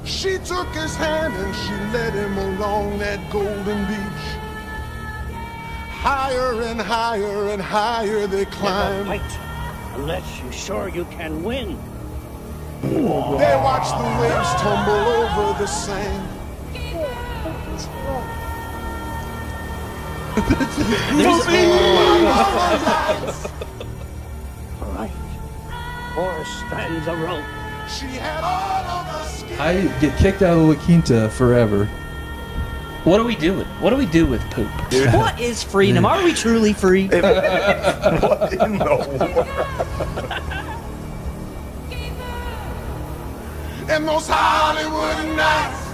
She took his hand and she led him along that golden beach. Higher and higher and higher they climbed. Never fight unless you're sure you can win. They watched the waves tumble over the sand. All right. 4 strands of rope. She had all of the skin. I get kicked out of La Quinta forever. What do we do with poop? What is freedom? Are we truly free? What in the world? In those Hollywood nights,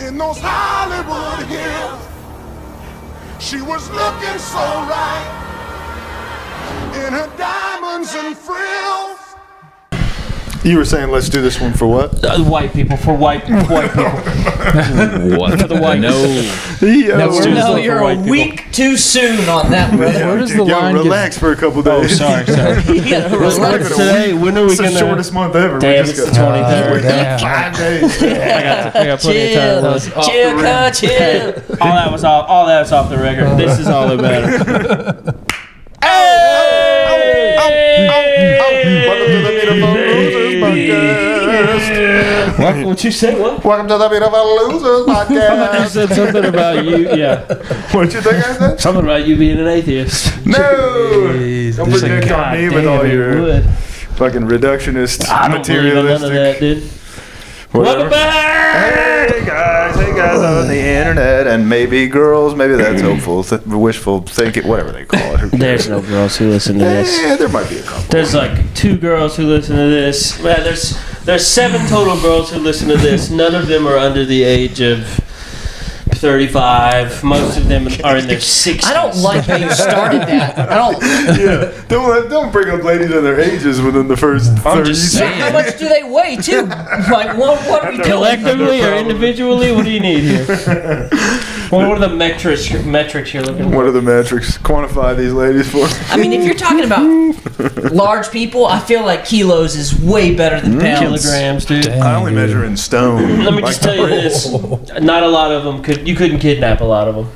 in those Hollywood hills, she was looking so right in her diamonds and frills. You were saying let's do this one for what? White people, for white people. What? For the white No. No, you're a week too soon on that, brother. Where does the line relax for a couple days. Sorry. You gotta What's relax. today? When are we It's the gonna? shortest month ever. Damn, We it's just the got 23rd. Damn. 5 days. I got plenty of time. Chill. All that was off the record. This is all that matters. Welcome to the Beautiful Losers Podcast. What'd you say? What? Welcome to the Beautiful Losers You Podcast. said something about you. Yeah, What'd you think I said? something about you being an atheist. No! Jeez. Don't project on me with all your fucking reductionist, I don't believe in none of that, materialistic. dude. Whatever. Welcome back. Hey guys on the internet, and maybe girls, maybe that's hopeful, wishful thinking, whatever they call it. Who cares? There's no girls who listen to this. Yeah, there might be a couple. There's like 2 girls who listen to this. Man, there's 7 total girls who listen to this. None of them are under the age of 35. Most of them are in their 60s. I don't like how you started that. I don't. Yeah, don't bring up ladies and their ages within the first 30 I'm just saying. How much do they weigh, too? Like, what are we doing? Collectively or individually? What do you need here? What are the metrics you're looking for? What are the metrics? Quantify these ladies for. I mean, if you're talking about large people, I feel like kilos is way better than pounds. Kilograms, dude. I only measure in stone. Let me just tell you this. Not a lot of them you couldn't kidnap a lot of them.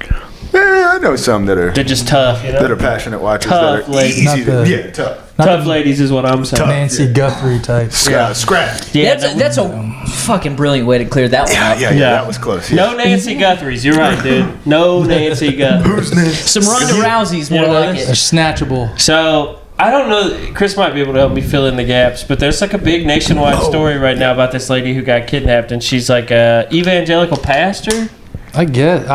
I know some that are They're just tough, you know? that are passionate watchers Tough that are ladies. easy Not to the- tough. Tough ladies is what I'm saying. Nancy Guthrie type. Scrap. Yeah, That's a fucking brilliant way to clear that one up. Yeah, that was close. Yeah. No Nancy Guthries. You're right, dude. No Nancy Guthries. Who's next? Some Ronda Rousey's more Yeah, like They're it. snatchable. So I don't know. Chris might be able to help me fill in the gaps, but there's like a big nationwide story right now about this lady who got kidnapped, and she's like a evangelical pastor. I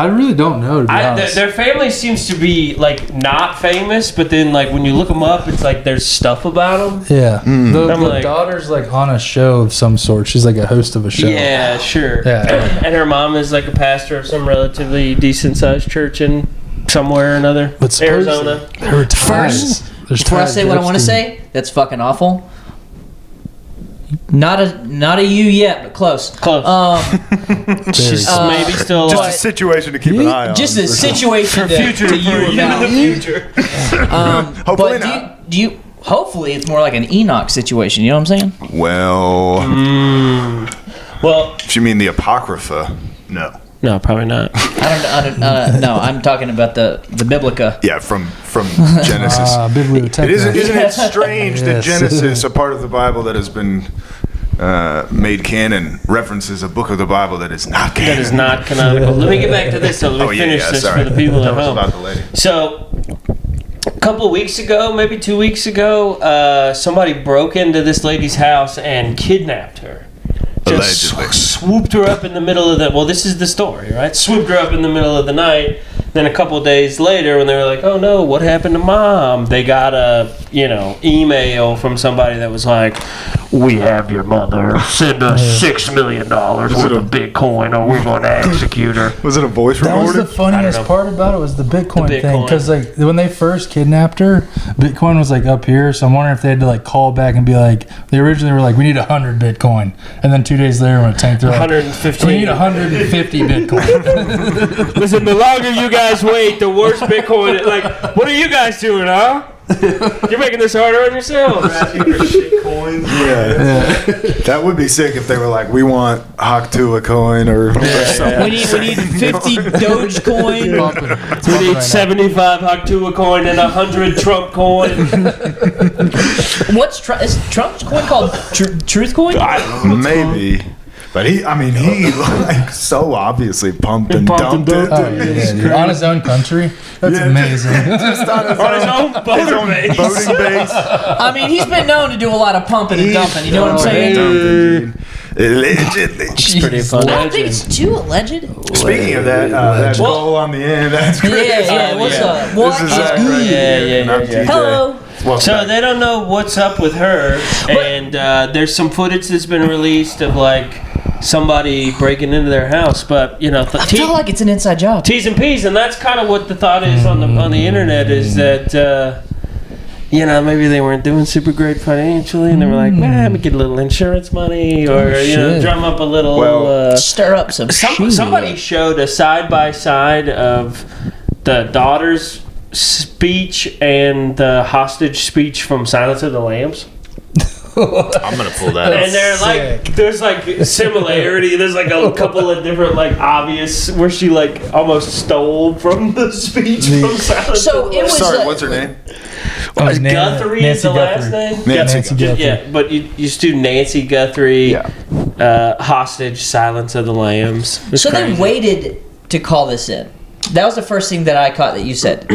really don't know, to be honest. Their family seems to be like not famous, but then like when you look them up, it's like there's stuff about them. Yeah. The I'm like- daughter's like on a show of some sort. She's like a host of a show. Yeah, sure. Yeah. And her mom is like a pastor of some relatively decent sized church in somewhere or another. But supposedly- Arizona. Her ties. There's Before I ties say what I want to Epstein. say, that's fucking awful. Not a you yet, but close. Close. She's maybe still Just a alive. situation to keep an eye on. Just a situation to you about. Hopefully But not. do you? Hopefully, it's more like an Enoch situation. You know what I'm saying? Well, Well, if you mean the Apocrypha, no. no, probably not. I don't. No, I'm talking about the Biblica. Yeah, from Genesis. Biblioteca. Isn't it strange that Yes. Genesis, a part of the Bible that has been made canon, references a book of the Bible that is not canon? That is not canonical. Let me get back to this. So let me finish this sorry. for the people that at was home. about the lady. So, a couple of weeks ago, maybe 2 weeks ago, somebody broke into this lady's house and kidnapped her. Just Allegedly. swooped her up in the middle of the... Well, this is the story, right? Swooped her up in the middle of the night. Then a couple of days later, when they were like, oh no, what happened to mom? They got a, email from somebody that was like, we have your mother. Send us $6 million worth of Bitcoin or we're going to execute her. Was it a voice That was recording? the funniest know. part about it was the Bitcoin, The thing, Bitcoin. because like when they first kidnapped her, Bitcoin was like up here. So I'm wondering if they had to like call back and be like, they originally were like, we need 100 Bitcoin, and then 2 days later when it tanked, they're like, 115. we need 150 Bitcoin. Listen, the longer you guys wait, the worse Bitcoin. Like, what are you guys doing, huh? You're making this harder on yourselves. Coins. Yeah. That would be sick if they were like, we want Haktua coin or something. We need 50 Dogecoin. We need 75 Haktua coin and 100 Trump coin. Is Trump's coin called Truth Coin? I don't know. Maybe. But he like so obviously pumped and dumped it. Oh, yeah, dude. On his own country? That's amazing. Just on his own voting base. Voting base. I mean, he's been known to do a lot of pumping and dumping. You know what I'm saying? Allegedly. It's pretty fun. I don't think it's too alleged. Speaking of that, that goal on the end, that's great. Yeah. What's up? What This is is good? Yeah. I'm TJ. Hello. Welcome So back. they don't know what's up with her, and there's some footage that's been released of like somebody breaking into their house, but you know, I feel like it's an inside job. T's and P's, and that's kind of what the thought is on the internet is that you know, maybe they weren't doing super great financially, and they were like, man, we get a little insurance money, or you know, drum up a little. Well, Stir up some shit. Somebody showed a side by side of the daughter's speech and the hostage speech from Silence of the Lambs. I'm gonna pull that up. And they're like, there's like similarity. There's like a couple of different like obvious where she like almost stole from the speech from Silence. So of the it was. Sorry, what's her name? Guthrie is the last name. Nancy Guthrie. Yeah, but you used to do Nancy Guthrie, hostage, Silence of the Lambs. So they waited to call this in. That was the first thing that I caught that you said.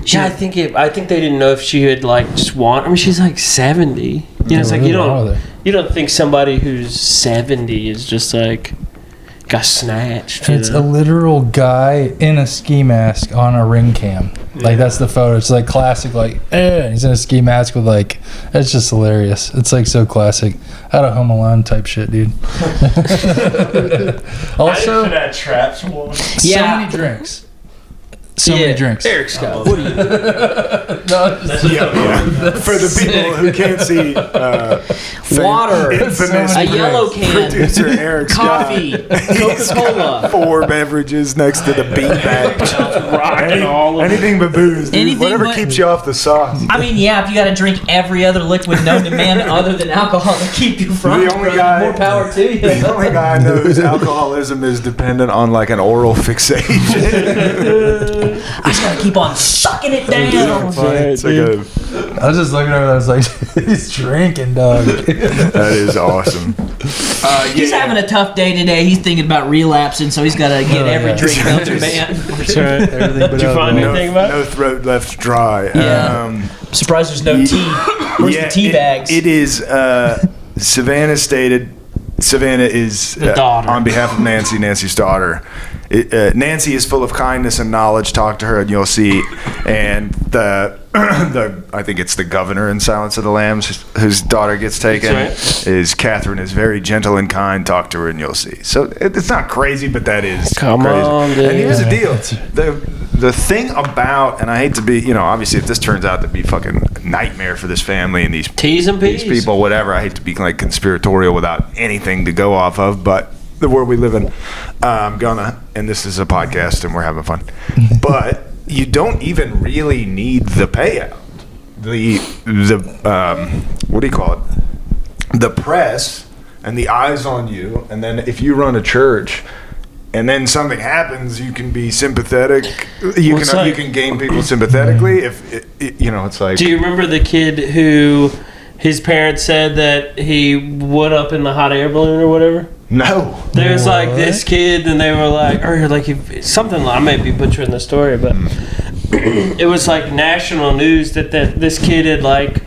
Yeah, I think they didn't know if she had like just want. I mean, she's like 70. You know, it's like you don't think somebody who's 70 is just like got snatched. It's a literal guy in a ski mask on a ring cam. Like that's the photo. It's like classic. Like he's in a ski mask with like. It's just hilarious. It's like so classic. Out of Home Alone type shit, dude. Also, that traps woman. so many drinks. So many drinks. Eric Scott. What are you? For the people who can't see, Water, infamous a yellow can, producer Eric coffee, Coca-Cola. 4 beverages next to the beanbag. Rocking all of Anything but booze, dude. Anything Whatever but- keeps you off the sauce. I mean, yeah, if you got to drink every other liquid known to man other than alcohol to keep you from The only it, guy- more power to you. The only guy I know whose alcoholism is dependent on like an oral fixation. I just got to keep on sucking it down. It's like a, I was just looking over there. I was like, he's drinking, dog. that is awesome. He's having a tough day today. He's thinking about relapsing, so he's got to get every drink known to man. That's right. Everything but Did you find anything about it? No throat left dry. Yeah. I'm surprised there's no tea. Where's the tea bags? It is Savannah stated. Savannah is The daughter. on behalf of Nancy's daughter. Nancy is full of kindness and knowledge. Talk to her and you'll see. And the I think it's the governor in Silence of the Lambs whose daughter gets taken. That's Is Catherine is very gentle and kind. Talk to her and you'll see. So it's not crazy, but that is Come crazy. on, dude. And here's the deal: the thing about, and I hate to be, obviously if this turns out to be fucking nightmare for this family and these T's and P's. these people, whatever. I hate to be like conspiratorial without anything to go off of, but the world we live in, I'm gonna, and this is a podcast and we're having fun, but you don't even really need the payout. The what do you call it? The press and the eyes on you, and then if you run a church and then something happens, you can be sympathetic. You can gain people sympathetically. If it's like. Do you remember the kid who his parents said that he went up in the hot air balloon or whatever? No. There's like this kid, and they were like, or like something. I may be butchering the story, but it was like national news that this kid had like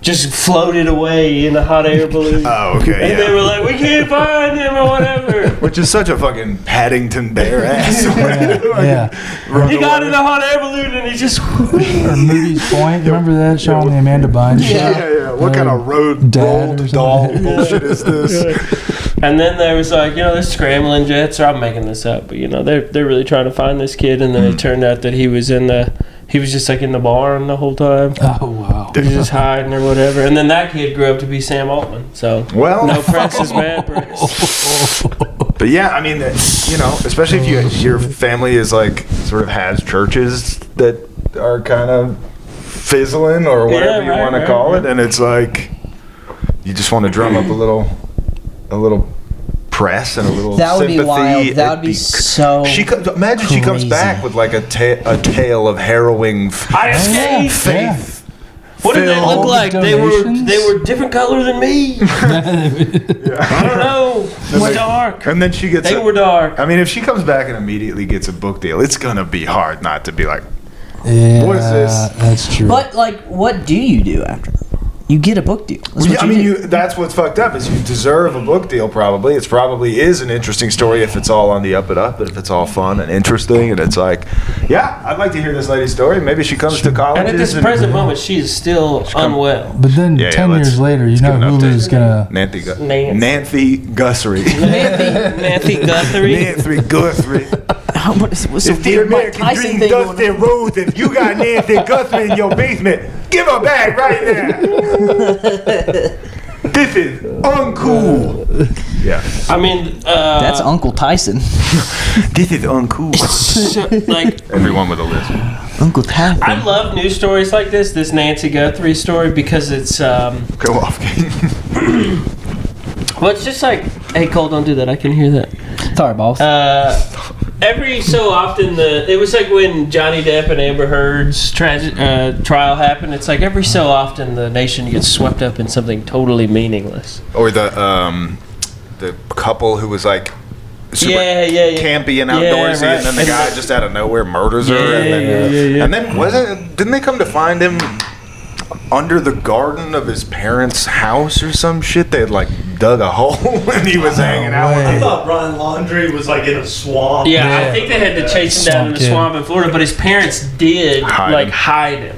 just floated away in a hot air balloon. Oh, okay. And they were like, we can't find him or whatever. Which is such a fucking Paddington Bear ass. He got in a hot air balloon and he just. Or Moody's Point. Remember that show on the Amanda Bynes show? Yeah. What kind of rolled doll bullshit is this? And then there was like, they're scrambling jets, or I'm making this up, but they're really trying to find this kid, and then it turned out that he was just like in the barn the whole time. Oh, wow. He was just hiding or whatever. And then that kid grew up to be Sam Altman. So Well, no press is bad press. but yeah, I mean, especially if your family is like sort of has churches that are kind of fizzling or whatever you want to call it, and it's like you just want to drum up a little press and a little That would sympathy. be wild. That would be so. Imagine she comes back with like a tale of harrowing faith. What did they All look the like? They donations? were different color than me. I don't know. It was dark. And then she gets. They were dark. I mean, if she comes back and immediately gets a book deal, it's gonna be hard not to be like, Yeah, what is this? That's true. But like, what do you do after that? You get a book deal. That's what I you mean, do. that's what's fucked up is you deserve a book deal. Probably it's probably is an interesting story if it's all on the up and up, but if it's all fun and interesting, and it's like, yeah, I'd like to hear this lady's story. Maybe she comes to college. And at this present moment, she is still unwell. But then Yeah, 10 let's- years later, you know give an Hulu's update. gonna. Nancy Guthrie. Nancy Guthrie. Nancy Guthrie. What's the If the weird Mike American Tyson dream thing going Dusty on? Rhodes, if you got Nancy Guthrie in your basement, give her back right now. This is uncool. Yeah. I mean, That's Uncle Tyson. This is uncool. like, Everyone with a list. Uncle Tyson. I love news stories like this Nancy Guthrie story, because it's, Go off, King. well, it's just like, hey, Cole, don't do that. I can hear that. Sorry, boss. Every so often, it was like when Johnny Depp and Amber Heard's trial happened. It's like every so often the nation gets swept up in something totally meaningless. Or the couple who was like super campy and outdoorsy, right. and then the guy just out of nowhere murders her, and then didn't they come to find him under the garden of his parents' house or some shit? They had like dug a hole and he was hanging out with I him. thought Brian Laundrie was like in a swamp. Yeah, I think they had to chase him down in the Swamp kid. swamp in Florida, but his parents did hide him.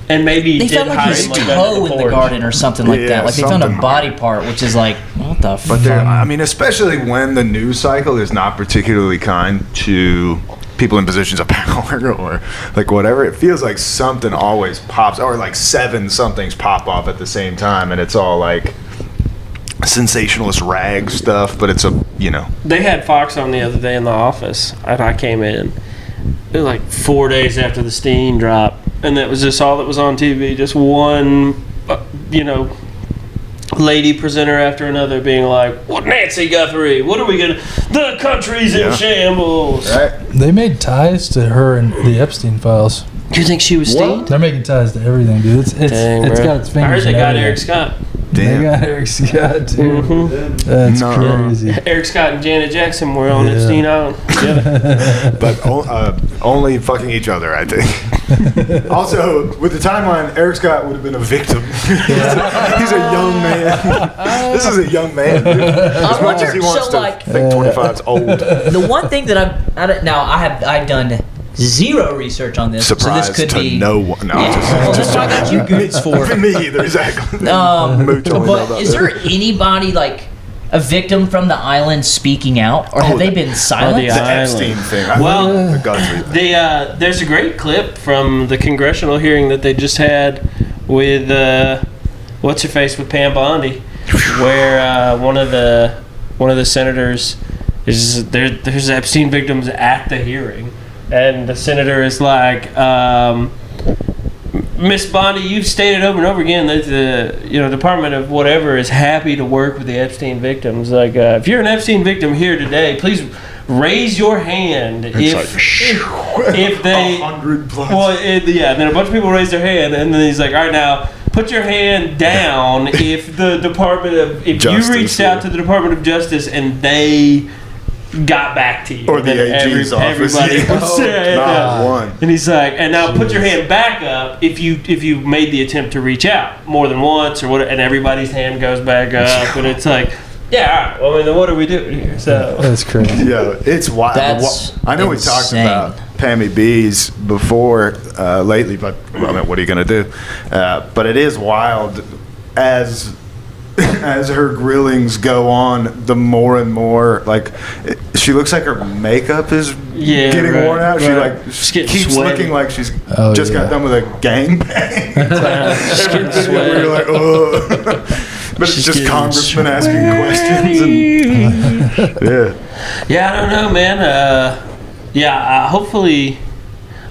And maybe they did found like hide his him like toe in the porch. garden or something like that. Like they found a something. body part, which is like, what the But fuck? I mean, especially when the news cycle is not particularly kind to people in positions of power or like whatever, it feels like something always pops, or like 7 somethings pop off at the same time, and it's all like sensationalist rag stuff, but it's a, you know. They had Fox on the other day in the office, and I came in. It was like 4 days after the Steen drop, and that was just all that was on TV. Just one, lady presenter after another being like, "What, Nancy Guthrie? What are we gonna? The country's in shambles." Right? They made ties to her in the Epstein files. Do you think she was Steen? They're making ties to everything, dude. It's Dang, it's bro. got its I fingers. heard they in got everything. Eric Scott. They Damn. got Eric Scott too. That's No. crazy. Eric Scott and Janet Jackson were on Yeah. Epstein Island together. But only fucking each other, I think. Also, with the timeline, Eric Scott would have been a victim. He's a young man. This is a young man, dude. As much as he wants so, to like- think 25's old. The one thing that I've done zero research on this, Surprised so this could to be. no one. No, Well, that's why I got you goods for. Me either, exactly. Mooch only know But about is that. there anybody like a victim from the island speaking out, or have they been silent? the The island. Epstein thing. Well, the Guthrie thing. there's a great clip from the congressional hearing that they just had with what's her face with Pam Bondi, where one of the senators is there's Epstein victims at the hearing, and the senator is like, Miss Bondi, you've stated over and over again that the Department of whatever is happy to work with the Epstein victims. Like, if you're an Epstein victim here today, please raise your hand if they 100 plus. Well, and then a bunch of people raise their hand, and then he's like, all right, now put your hand down if the Department of if Justice, you reached out to the Department of Justice and they got back to you, Or the And then AG's office. everybody Yeah. was saying Not that. one. And he's like, and now put your hand back up if you made the attempt to reach out more than once or what, and everybody's hand goes back up, and it's like, yeah, all right, well, I mean, then what are we doing here? So That's crazy. Yeah, it's wild. That's I know we talked insane. about Pammy B's before lately, but I mean, what are you going to do? But it is wild as her grillings go on, the more and more like she looks like her makeup is getting right, worn out. She right. like She's getting keeps sweaty. looking like she's Oh, just got yeah. done with a gangbang. She's getting Every video sweaty. you're like, oh. But it's She's just getting congressmen asking questions and yeah. yeah, I don't know, man. Hopefully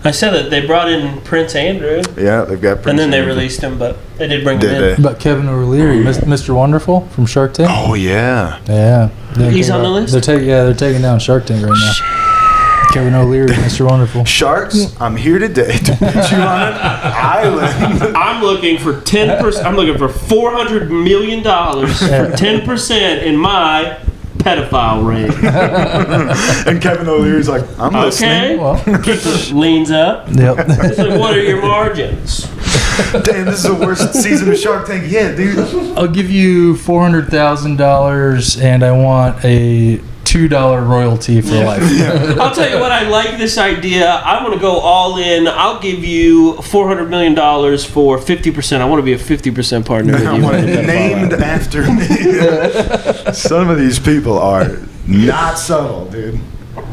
I said that they brought in Prince Andrew, Yeah, they've got. and then they Andrew. released him, but they did bring Did him in. they? About Kevin O'Leary, Mr. Wonderful from Shark Tank. Oh yeah. Yeah. He's on the list? They're taking down Shark Tank right now. Kevin O'Leary, Mr. Wonderful. Sharks, I'm here today to put you on an island. I'm looking for 10%. I'm looking for $400 million for 10% in my pedophile ring. And Kevin O'Leary's like, I'm Okay. listening. Well, Leans up. yep. It's like, what are your margins? Damn, this is the worst season of Shark Tank yet, dude. I'll give you $400,000, and I want a $2 royalty for life. I'll tell you what, I like this idea. I want to go all in. I'll give you $400 million for 50%. I want to be a 50% partner with I you. want it named after me. Some of these people are not subtle, dude.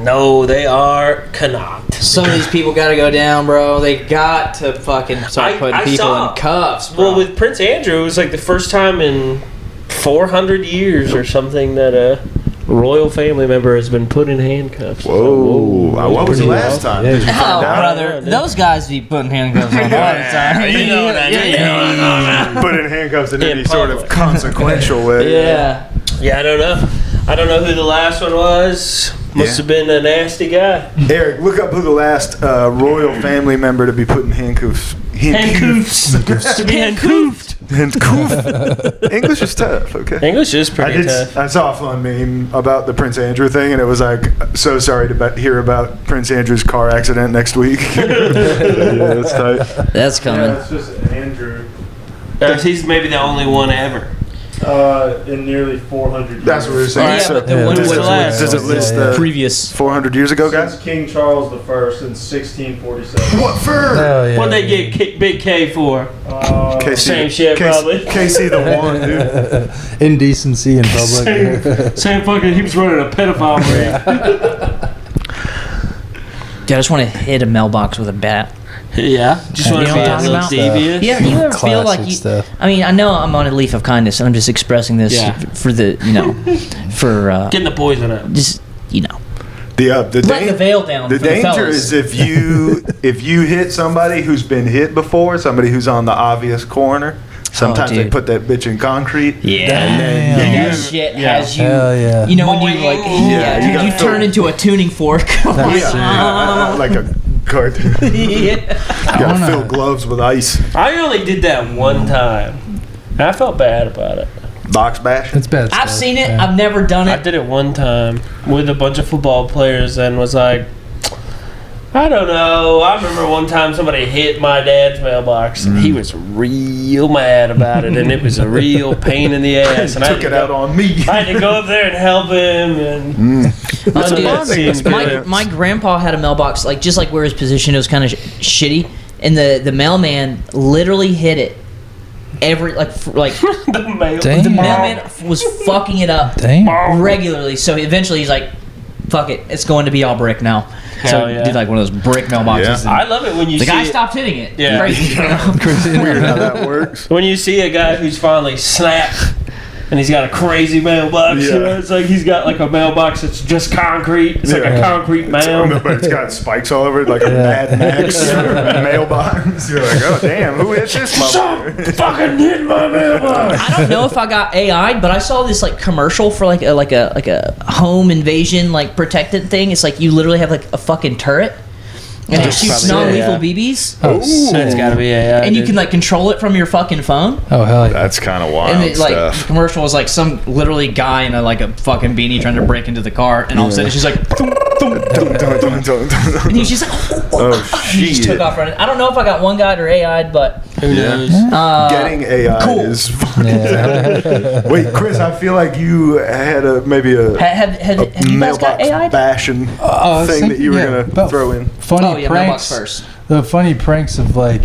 No, they are cannot. Some of these people got to go down, bro. They got to fucking start putting people in cuffs, bro. Well, with Prince Andrew, it was like the first time in 400 years or something that a royal family member has been put in handcuffs. Whoa. What was the last time? Did you Oh, find out? brother, those guys be putting handcuffs on all the time. You know what I mean. Put in handcuffs in In any sort of public. consequential way. Yeah. Yeah, I don't know. I don't know who the last one was. Must Yeah. have been a nasty guy. Eric, look up who the last royal family member to be put in handcuffs. Handcuffs. To be handcuffed. English is tough, okay? English is pretty tough. I saw a fun meme about the Prince Andrew thing, and it was like, so sorry to hear about Prince Andrew's car accident next week. Yeah, that's tight. That's coming. Yeah, it's just Andrew. He's maybe the only one ever. In nearly 400 years. That's what we were saying. Yeah, So but then when does, was it, the last? does it list Yeah, yeah. the Previous. 400 years ago, guys? Since King Charles I in 1647. What for? Hell yeah. What'd they get Big K for? KC, Same shit, probably. KC the one, dude. Indecency in public. Same fucking, he was running a pedophile ring. Dude, I just want to hit a mailbox with a bat. Yeah. Just want You to know be what a I'm little talking about? devious. Yeah, you ever feel like Classic you? stuff. I mean, I know I'm on a leaf of kindness, and I'm just expressing this Yeah. for the, for Getting the poison up. just, The let the veil down. The for the danger fellas. is if you hit somebody who's been hit before, somebody who's on the obvious corner. Sometimes they dude. put that bitch in concrete. Yeah. And then And you that shit Yeah. has you. Hell yeah. You know when you like, Yeah, you you gotta turn feel- into a tuning fork. like a cartoon. Yeah. Gotta wanna- fill gloves with ice. I only did that one time. And I felt bad about it. Box bash. It's bad I've stuff. seen it. Yeah. I've never done I it. did it one time with a bunch of football players and was like, I don't know. I remember one time somebody hit my dad's mailbox and he was real mad about it, and it was a real pain in the ass. And I had Took to it go- out on me. I had to go up there and help him. And Oh, dude, that seems good. my grandpa had a mailbox like just like where his position was kind of shitty, and the mailman literally hit it every like the mail. Damn. the mailman was fucking it up Damn. regularly. So eventually he's like, "Fuck it, it's going to be all brick now." So Hell yeah. did like one of those brick mailboxes. Yeah. and I love it when you the see guy it- stopped hitting it. Yeah. Crazy. Weird how that works. when you see a guy who's finally snapped and he's got a crazy mailbox. Yeah. You know, it's like he's got like a mailbox that's just concrete. It's like a Yeah. concrete mound. But it's got spikes all over it, like a Mad Max mailbox. You're like, oh damn, who hit this motherfucker? Fucking hit my mailbox. I don't know if I got AI'd, but I saw this like commercial for like a home invasion like protected thing. It's like you literally have like a fucking turret, and it shoots probably, non-lethal yeah. BBs, Oh, sick. That's gotta be AI. and you dude. can like control it from your fucking phone. Oh, hell yeah. That's kind of wild And it, like the stuff. commercial was like some literally guy in a like a fucking beanie trying to break into the car, and all of a sudden it's just like, and he's just like, Oh he just took shit! off running. I don't know if I got one guy or AI'd, but Who knows? Getting AI cool. is fun. Yeah. Wait, Chris, I feel like you had maybe a have you guys got mailbox AI'd? bashing I was thing that you were thinking, yeah, gonna about throw in. Funny Oh yeah, pranks. mailbox first. The funny pranks of like,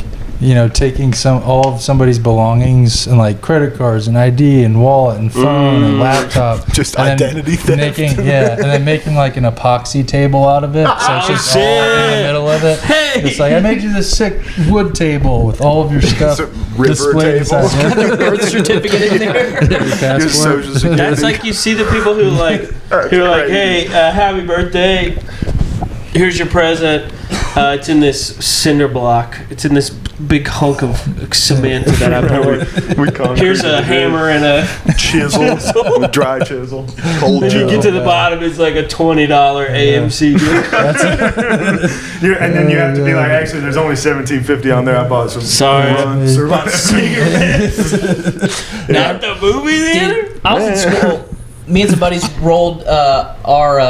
taking all of somebody's belongings and like credit cards and ID and wallet and phone and laptop. Just and then identity theft. And then making like an epoxy table out of it. So it's just all in the middle of it. Hey! It's like, I made you this sick wood table with all of your stuff It's a river displayed table. inside. Yeah. Birth certificate in there. Your Your passport. social security. That's like you see the people who are like, That's hey, crazy. happy birthday. Here's your present. It's in this cinder block. It's in this big hunk of cement that I poured. Here's a hammer and a chisel, dry chisel, cold When you get to the bottom, it's like a $20 AMC gift. And then you have to be like, actually, there's only $17.50 on there. I bought some. Sorry. Cigarettes. Not the movie theater? I was in school. Me and some buddies rolled our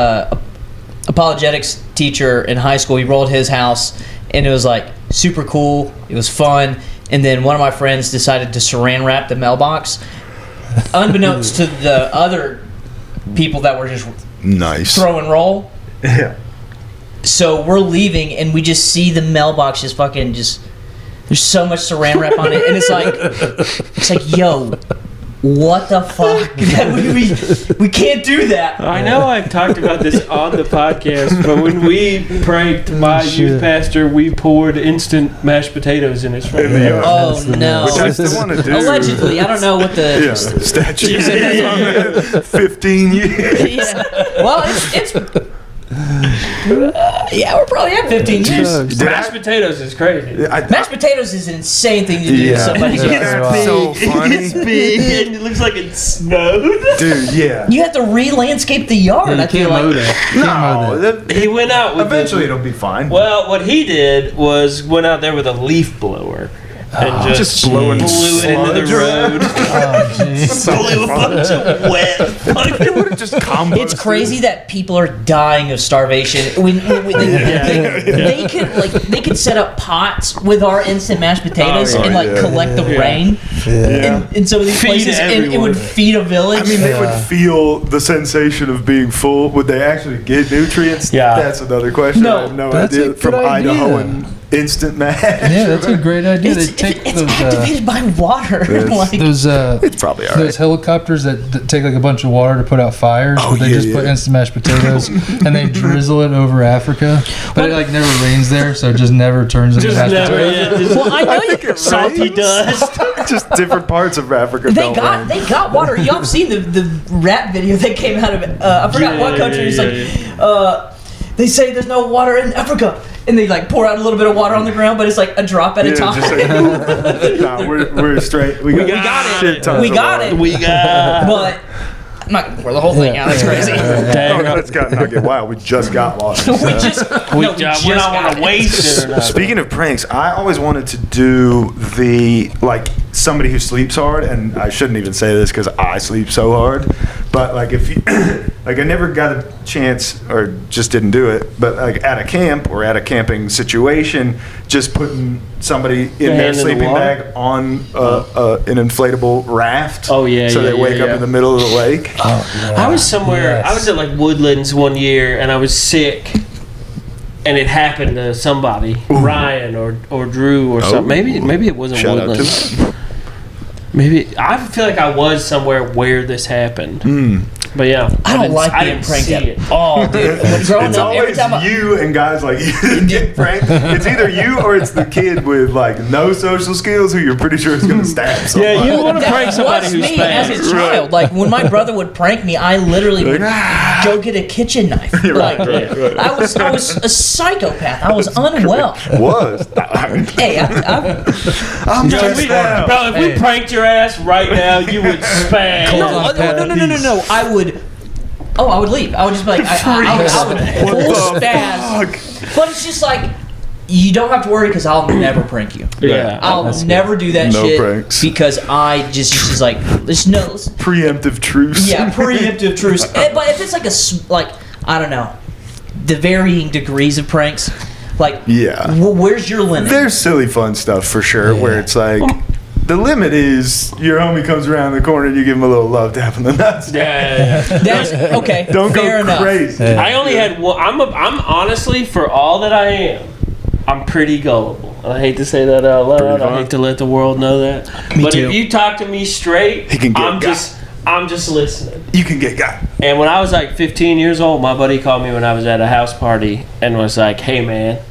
apologetics teacher in high school. He rolled his house, and it was like super cool. It was fun. And then one of my friends decided to saran wrap the mailbox, unbeknownst to the other people that were just nice throw and roll. Yeah. So we're leaving, and we just see the mailbox just fucking just. There's so much saran wrap on it, and it's like, yo, what the fuck? we can't do that. I know I've talked about this on the podcast, but when we pranked my youth pastor, we poured instant mashed potatoes in his front yard. Oh no! Which I still want to do. Allegedly, I don't know what the statute is on there. 15 years. Yeah. Well, it's yeah, we're probably at 15 years. Mashed potatoes is crazy. Mashed potatoes is an insane thing to do to somebody's yard. It's so funny. It's big and it looks like it snowed. Dude, yeah. You have to re-landscape the yard. I feel like. No, He went out with eventually it'll be fine. Well, what he did was went out there with a leaf blower and just blowing blew it into the road. Blew a bunch of wet. It's crazy that people are dying of starvation. They could set up pots with our instant mashed potatoes and collect the rain in some of these places, and it would feed a village. I mean, they would feel the sensation of being full. Would they actually get nutrients? Yeah, that's another question. No, I have no idea. From Idaho and instant mash. Yeah, that's a great idea. They take it's those activated by water. those it's probably all right. those helicopters that take like a bunch of water to put out fires. Oh, but they just put instant mashed potatoes and they drizzle it over Africa. But it like never rains there, so it just never turns into mashed potatoes. Well, I know salty dust. Just different parts of Africa. They got water. Y'all have seen the rap video that came out of I forgot what country. It's like they say there's no water in Africa, and they like pour out a little bit of water on the ground, but it's like a drop at a time. No, we're straight. We got it. We got it. But I'm not gonna pour the whole thing out. That's crazy. Let's not get wild. We just got lost. We don't want to waste it. Speaking of pranks, I always wanted to do somebody who sleeps hard, and I shouldn't even say this because I sleep so hard. But like if you, I never got a chance or just didn't do it. But like at a camp or at a camping situation, just putting somebody in their sleeping bag on an inflatable raft. Oh yeah. So they wake up in the middle of the lake. Oh, yeah. I was somewhere. Yes. I was at like Woodlands one year, and I was sick. And it happened to somebody, Ryan or Drew or something. Maybe it wasn't Shout Woodlands. Maybe I feel like I was somewhere where this happened. But yeah, I don't like being pranked at all, dude. Growing It's up, every always time you and guys like you get pranked. It's either you or it's the kid with like no social skills who you're pretty sure is going to stab somebody. Yeah, you want to prank somebody was who's me fast. as a child. Like when my brother would prank me, I literally would go get a kitchen knife. Like I was a psychopath. I was unwell. Hey, I'm just Bro, if we pranked your ass right now, you would spam. No. I would leave. I would just be like, I would full spaz. But it's just like, you don't have to worry because I'll never prank you. Yeah. I'll never do that shit pranks. because I just like, there's no preemptive truce. Yeah, preemptive truce. But if it's like I don't know, the varying degrees of pranks, like where's your limit? There's silly fun stuff for sure where it's like. The limit is your homie comes around the corner and you give him a little love tap in the nuts. Yeah. That's okay. Don't fair go crazy. I only had one. I'm honestly, for all that I am, I'm pretty gullible. And I hate to say that out loud. I hate to let the world know that. But if you talk to me straight, I'm just listening. You can get got. And when I was like 15 years old, my buddy called me when I was at a house party and was like, "Hey man,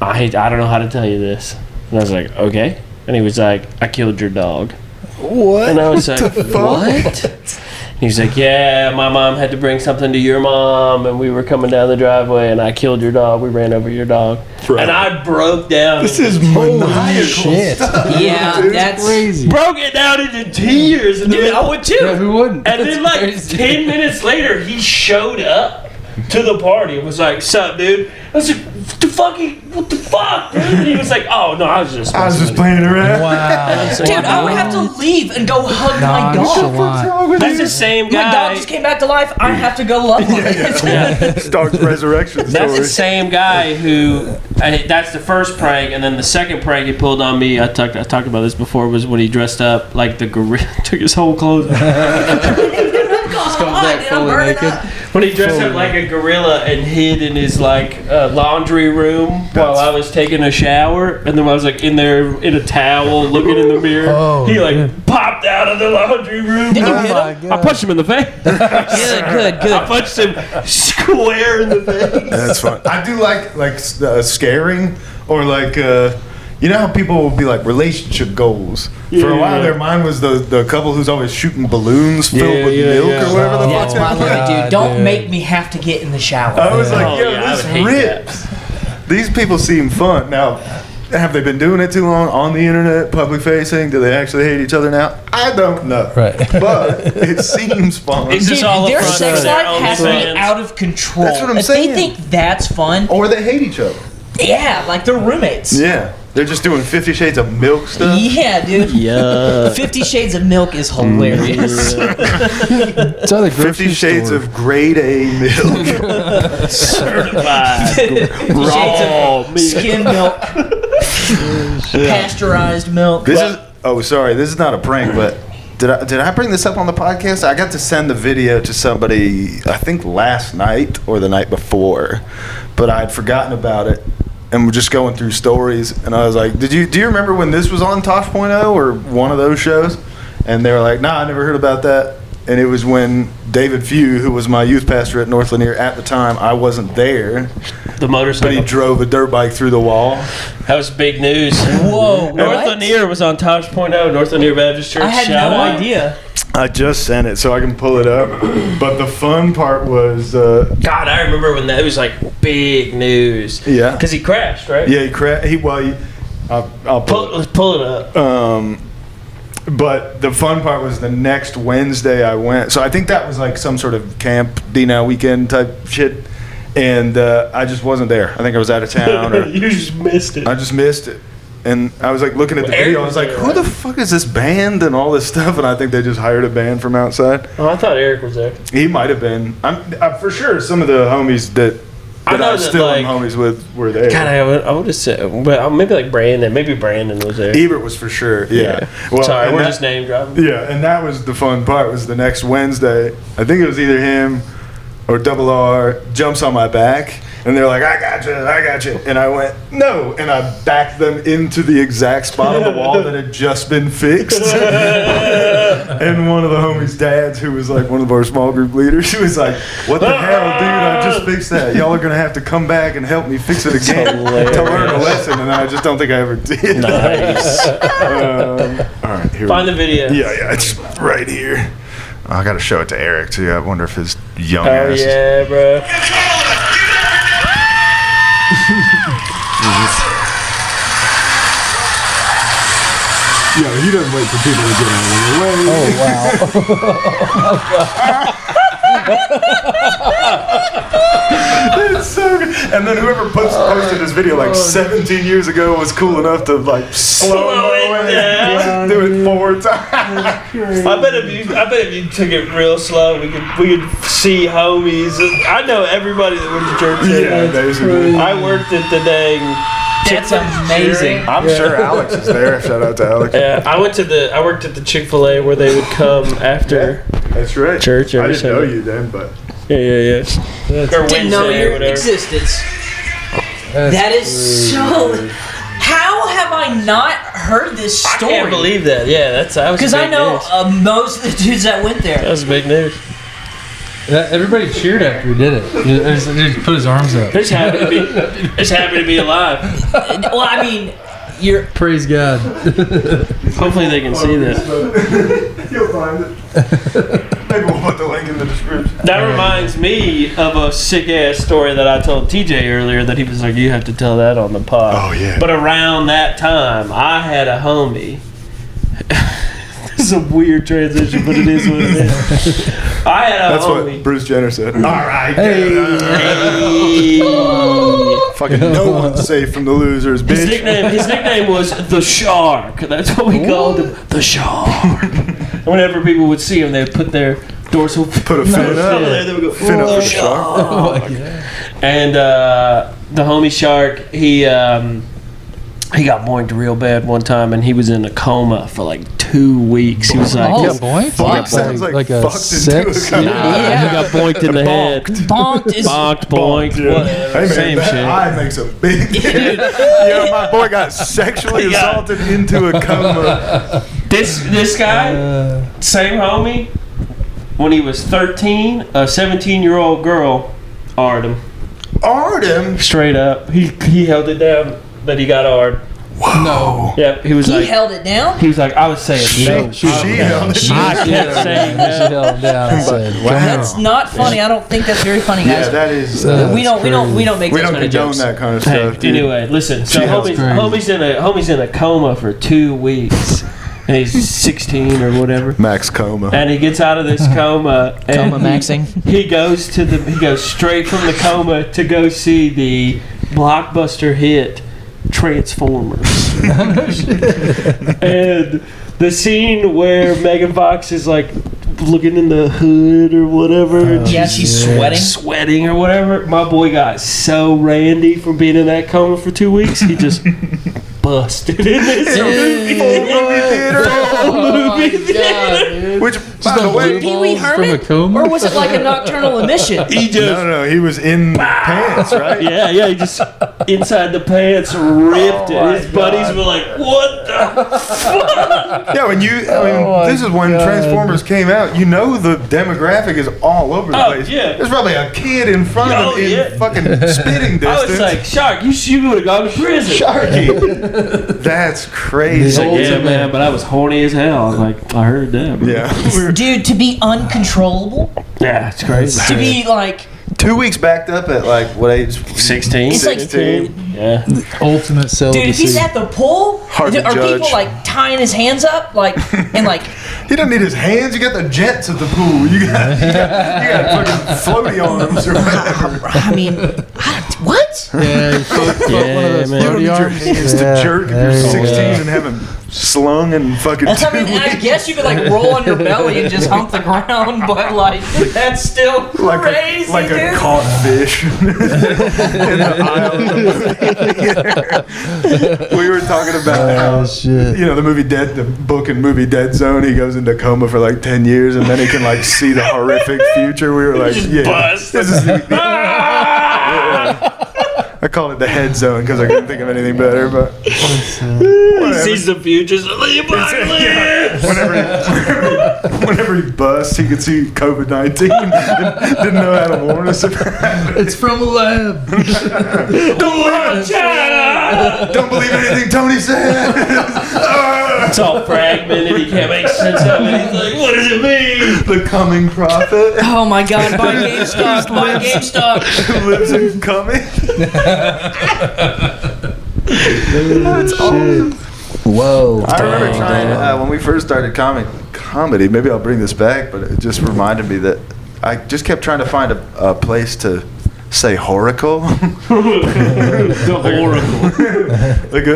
I don't know how to tell you this." And I was like, "Okay." And he was like, "I killed your dog." What? And I was like, "What?" He's like, yeah, my mom had to bring something to your mom, and we were coming down the driveway, and I killed your dog. We ran over your dog. Bro. And I broke down. This is maniacal shit. stuff. Yeah, dude. that's Crazy. Broke it down into tears. And Dude, I would too. Yeah, we wouldn't. And That's then, like, crazy. 10 minutes later, he showed up to the party and was like, sup, dude? I was like, what the fuck, dude? And he was like, oh, no, I was just playing around. Wow. Dude, I would have to leave and go hug my dog. Nonchalant. That's the same My dog guy. just came back to life. I have to go love it. Dog's resurrection That's story. the same guy who. That's the first prank, and then the second prank he pulled on me. I talked about this before. Was when he dressed up like the gorilla, took his whole clothes off. back fully naked. When he dressed up like a gorilla and hid in his like laundry room while I was taking a shower, and then I was like in there in a towel looking in the mirror. Oh, he like good. popped out of the laundry room. Did you Oh hit my him? I punched him in the face. Good. I punched him square in the face. That's fun. I do like scaring or like you know how people will be like relationship goals. For a while there, mine was the couple who's always shooting balloons filled with milk or whatever the That's fuck. my limit, dude. God, Don't dude. make me have to get in the shower. I was like, Oh, yo, yeah, I this would hate rips. These people seem fun. Now, have they been doing it too long on the internet, public facing? Do they actually hate each other now? I don't know. Right. But it seems fun. It's just all Their up front sex for their life has to be OnlyFans. out of control. That's what I'm if saying. they think that's fun, Or they hate each other. yeah, like they're roommates. Yeah. They're just doing 50 Shades of Milk stuff. Yeah, dude. Yeah. 50 Shades of Milk is hilarious. It's other 50 Shades of grade A milk. Certified. 50 Shades of skim milk. Pasteurized milk. This is sorry, this is not a prank, but did I bring this up on the podcast? I got to send the video to somebody I think last night or the night before, but I had forgotten about it. And we're just going through stories, and I was like, do you remember when this was on Tosh.0 or one of those shows? And they were like, nah, I never heard about that. And it was when David Few, who was my youth pastor at North Lanier at the time, I wasn't there, The motorcycle. but he drove a dirt bike through the wall. That was big news. Whoa, North what? Lanier was on Tosh.0, North Lanier Baptist Church. I had Shout no out. idea. I just sent it so I can pull it up. But the fun part was, God, I remember when that was like big news. yeah, Because he crashed, right? yeah, I'll pull it. Let's pull it up. But the fun part was the next Wednesday I went. So I think that was like some sort of camp Dino weekend type shit. And I just wasn't there. I think I was out of town. Or You just missed it. I just missed it. And I was like looking at the Well, Eric video. I was was like, there, who right? the fuck is this band and all this stuff? And I think they just hired a band from outside. Oh, I thought Eric was there. He might have been. I'm for sure some of the homies that I know I that, still am like- homies with were there. God, I would have said, but maybe like Brandon. Maybe Brandon was there. Ebert was for sure. Yeah. Well, Sorry, and we're that- just name dropping. Yeah, and that was the fun part. Was the next Wednesday? I think it was either him or Double R jumps on my back, and they're like, "I got you," and I went, "No," and I backed them into the exact spot on the wall that had just been fixed. And one of the homies' dads, who was like one of our small group leaders, he was like, "What the hell, dude? I just fixed that. Y'all are gonna have to come back and help me fix it again to learn a lesson." And I just don't think I ever did. Nice. All right, here. Find the video. Yeah, it's right here. I got to show it to Eric too. I wonder if his young Oh ass. yeah, bro. Yeah, he doesn't wait for people to get out of the way. It's so good. And then whoever posted this video like 17 years ago was cool enough to like slow it down. do it 4 times. I bet if you took it real slow, we could see homies. I know everybody that went to church. Yeah, basically. I worked at the dang. That's amazing. I'm sure Alex is there. Shout out to Alex. Yeah, I worked at the Chick-fil-A where they would come after. That's right. Church I every didn't know Sunday. you then, but Yeah. Or Didn't know Wednesday or your whatever. existence. That is so. How have I not heard this I story? can't believe that. Yeah, that was Because I big know news. most of the dudes that went That there. was big news. Everybody cheered after he did it. He just put his arms up. Just happy to be alive. Well, I mean, you're. Praise God. Hopefully they can see that. you'll find it. Maybe we'll put the link in the description. That reminds me of a sick ass story that I told TJ earlier that he was like, you have to tell that on the pod. Oh, yeah. But around that time, I had a homie. This is a weird transition, but it is what it is. I had a That's homie. what Bruce Jenner said. All right. Hey. Fucking no one's safe from the losers, bitch. His nickname was the Shark. That's what we called him, the Shark. And whenever people would see him, they would put their dorsal Put a fin up. They would go, Fin up for the Shark. Oh my God. And the homie Shark, he got boinked real bad one time, and he was in a coma for like 2 weeks. He was like, Oh, boy. Fuck sounds like a fucked into sex. a coma. Yeah. he got boinked in the head. Bonked is Bonked, boinked, whatever. Hey man, Same that shit. eye makes a big difference. My boy got sexually assaulted into a coma. This guy, same homie, when he was 13, a 17-year-old girl R'd him. Arden. Straight up. He held it down that he got R'd. No. Yeah, he was he like, held it down. he was like, I was saying no. She held it. I kept saying She no. held down and said, "Come That's here." not funny. I don't think that's very funny, Yeah, guys. that is. we don't make We those don't kind of condone jokes. that kind of Hey, stuff. dude. anyway, listen. So She held homie's in a coma for 2 weeks, and he's 16 or whatever. Max coma. And he gets out of this coma. And Coma maxing. He goes straight from the coma to go see the blockbuster hit Transformers. And the scene where Megan Fox is like looking in the hood or whatever. and Yeah, she's sweating. Sweating or whatever. My boy got so randy from being in that coma for 2 weeks. He just busted in this movie. Which, by the way, Pee Wee From a Herman? coma? Or was it like a nocturnal emission? He just no, he was in pants, right? yeah, he just inside the pants ripped Oh it. His buddies were like, "What the?" Yeah, this is when Transformers came out. You know the demographic is all over the Oh, place. yeah. There's probably a kid in front of Oh, him in yeah. fucking spitting distance. I was like, "Shark, you would have gone to prison." Sharky. That's crazy. He's like, "Yeah, man, but I was horny as hell." I was like, "I heard that." Bro. Yeah. We were Dude, to be uncontrollable, Yeah, it's crazy. to be like, 2 weeks backed up at like what age? 16. It's like- 16. Yeah. Ultimate celibacy. dude, if he's at the pool, Hard to are people judge. like tying his hands up, like, and like, He doesn't need his hands. You got the jets at the pool. You got fucking floaty arms or whatever. I mean, what? Yeah, you fuck one of those man. You don't need your arms. hands to Yeah, jerk if there you're you 16 go. and have them slung and fucking. I mean, I guess you could like roll on your belly and just hump the ground, but like that's still crazy, like dude. a caught fish in the aisle. We were talking about how Oh, shit. the movie the book and movie Dead Zone. He goes into coma for like 10 years and then he can like see the horrific future. We were like, yeah, bust. this is I call it the head zone because I couldn't think of anything better. But He sees the futures of the apocalypse. whenever he busts, he could see COVID-19 and didn't know how to warn us about it. It's from a lab. Don't believe anything Tony said. It's all fragmented. He can't make sense of it. He's like, "What does it mean?" The coming prophet Oh my God! Buy GameStop! Buy GameStop! who lives in coming. That's awesome. Whoa. I remember trying when we first started comedy. Maybe I'll bring this back, but it just reminded me that I just kept trying to find a place to say Horacle. The Oracle. Like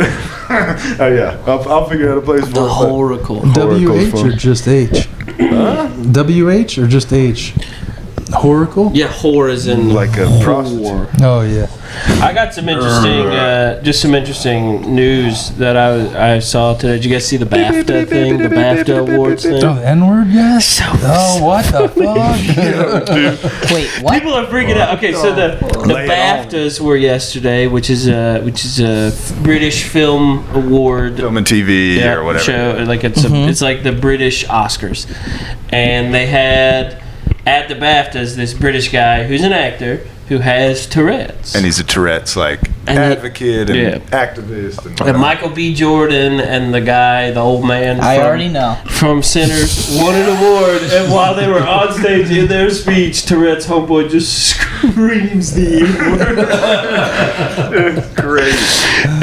oh yeah, I'll figure out a place for The it. but- Oracle. WH fun. or just H? WH or just H? Horacle? Yeah, whore is in Like a prostitute. Oh, yeah. I got some interesting news that I saw today. Did you guys see the BAFTA thing, the BAFTA awards thing? Oh, the N-word, yes? Oh, what the fuck? Wait, what? People are freaking out. Okay, so the Lay it BAFTAs were yesterday, which is a British film award Film and TV or whatever. show. Like it's like the British Oscars, and they had at the BAFTAs this British guy who's an actor who has Tourette's. And he's a Tourette's advocate and activist. And Michael B. Jordan and the guy, the old man already know. From Sinners, won an award. And while they were on stage in their speech, Tourette's homeboy just screams the N-word. Great.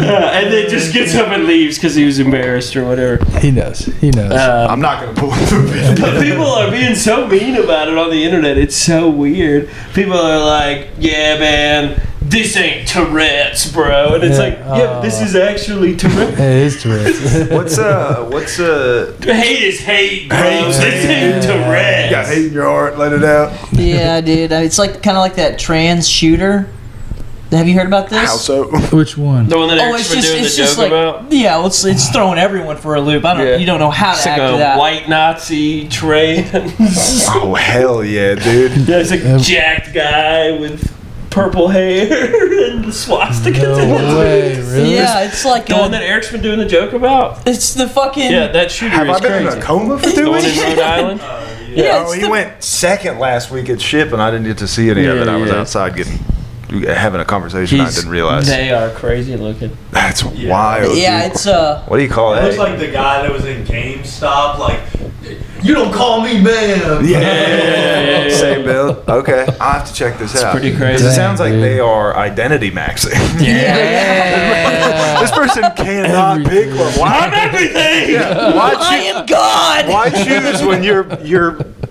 And then just gets up and leaves because he was embarrassed or whatever. He knows. I'm not going to pull the video. But people are being so mean about it on the internet. It's so weird. People are like, yeah, man, this ain't Tourette's, bro. And it's this is actually Tourette's. It is Tourette's. What's hate is hate, bro. This ain't Tourette's. You got hate in your heart, let it out. Yeah, dude. It's kind of like that trans shooter. Have you heard about this? How so? Which one? The one that Eric's been doing the joke about? Yeah, well, it's throwing everyone for a loop. You don't know how to act like to that. White Nazi trans. Oh, hell yeah, dude. Yeah, it's a jacked guy with purple hair and the swastika. No way, really? Yeah, it's like the one that Eric's been doing the joke about. It's the fucking... Yeah, that shooter Have is I been crazy. in a coma for 2 The one weeks? in Rhode Island? Yeah, he went second last week at SHIP, and I didn't get to see any of it. I was outside having a conversation. I didn't realize. They are crazy looking. That's wild. Yeah, dude. it's What do you call It that? looks like the guy that was in GameStop, like, you don't call me man. Yeah. Same build. Okay, I'll have to check this out. Pretty crazy. It sounds like they are identity maxing. Yeah. This person cannot pick one. I'm everything. Yeah. I am God. Why choose when your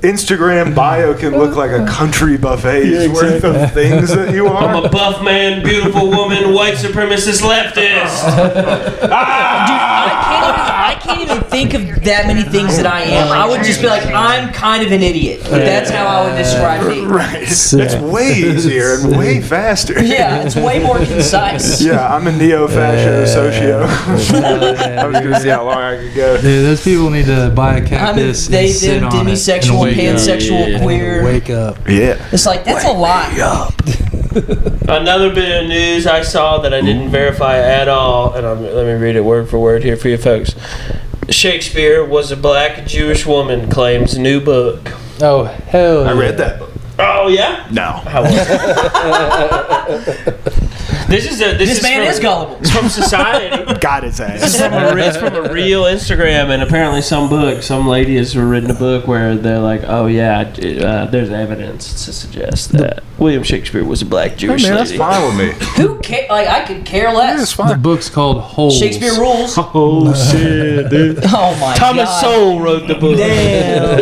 Instagram bio can look like a country buffet's worth of things that you are? I'm a buff man, beautiful woman, white supremacist leftist. Dude, I can't even think of that many things that I am. I would just be like, I'm kind of an idiot. That's how I would describe me. Right. It's way easier and way faster. Yeah, it's way more concise. Yeah, I'm a neo-fascio socio. I was going to see how long I could go. Dude, those people need to buy a cactus and sit on demisexual, it and pansexual, queer. wake up. Yeah. It's like, that's a lot. Another bit of news I saw that I didn't verify at all, and let me read it word for word here for you folks. Shakespeare was a black Jewish woman, claims new book. Oh, hell yeah. I read that book. Oh, yeah? No. How was it? This man is gullible. It's from Society. Got his ass. It's from a real Instagram, and apparently some lady has written a book where they're like, oh yeah, there's evidence to suggest that William Shakespeare was a black Jewish lady. That's fine with me. Who cares? Like, I could care less. It's fine. The book's called Holes. Shakespeare rules. Oh shit, dude. Oh my Thomas god. Sowell wrote the book. Damn.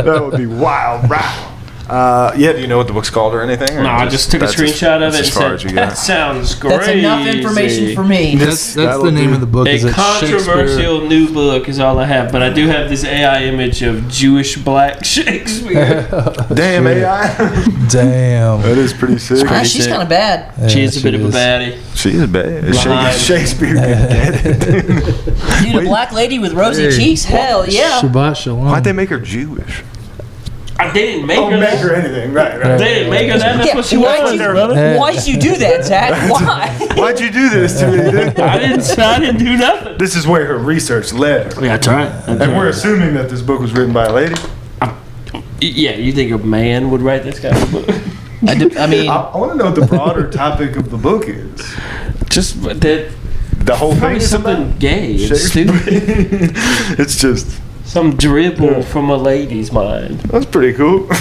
That would be wild, right? Do you know what the book's called or anything? Or No, I just took a screenshot of it and as far said, as you that got. sounds great. That's enough information for me. That's That'll the name do. of the book. Is A it controversial new book is all I have, but I do have this AI image of Jewish black Shakespeare. Damn AI. Damn. That is pretty sick. She's kind of bad. Yeah, She is a bit of a is. baddie. She is bad. Behind. Shakespeare could get it. Dude, a black lady with rosy cheeks? Hell yeah. Shabbat shalom. Why'd they make her Jewish? They didn't make her that. anything. Right. They didn't make her that. That's what she why'd was, you- brother. Why'd you do that, Zach? Why? Why'd you do this to me, dude? I didn't do nothing. This is where her research led her. Yeah, that's right. And we're assuming that this book was written by a lady. Yeah, you think a man would write this kind of book? I mean, I want to know what the broader topic of the book is. Just that. The whole thing Probably is something about gay. It's Shakespeare. stupid. It's just, Some dribble from a lady's mind. that's pretty cool. I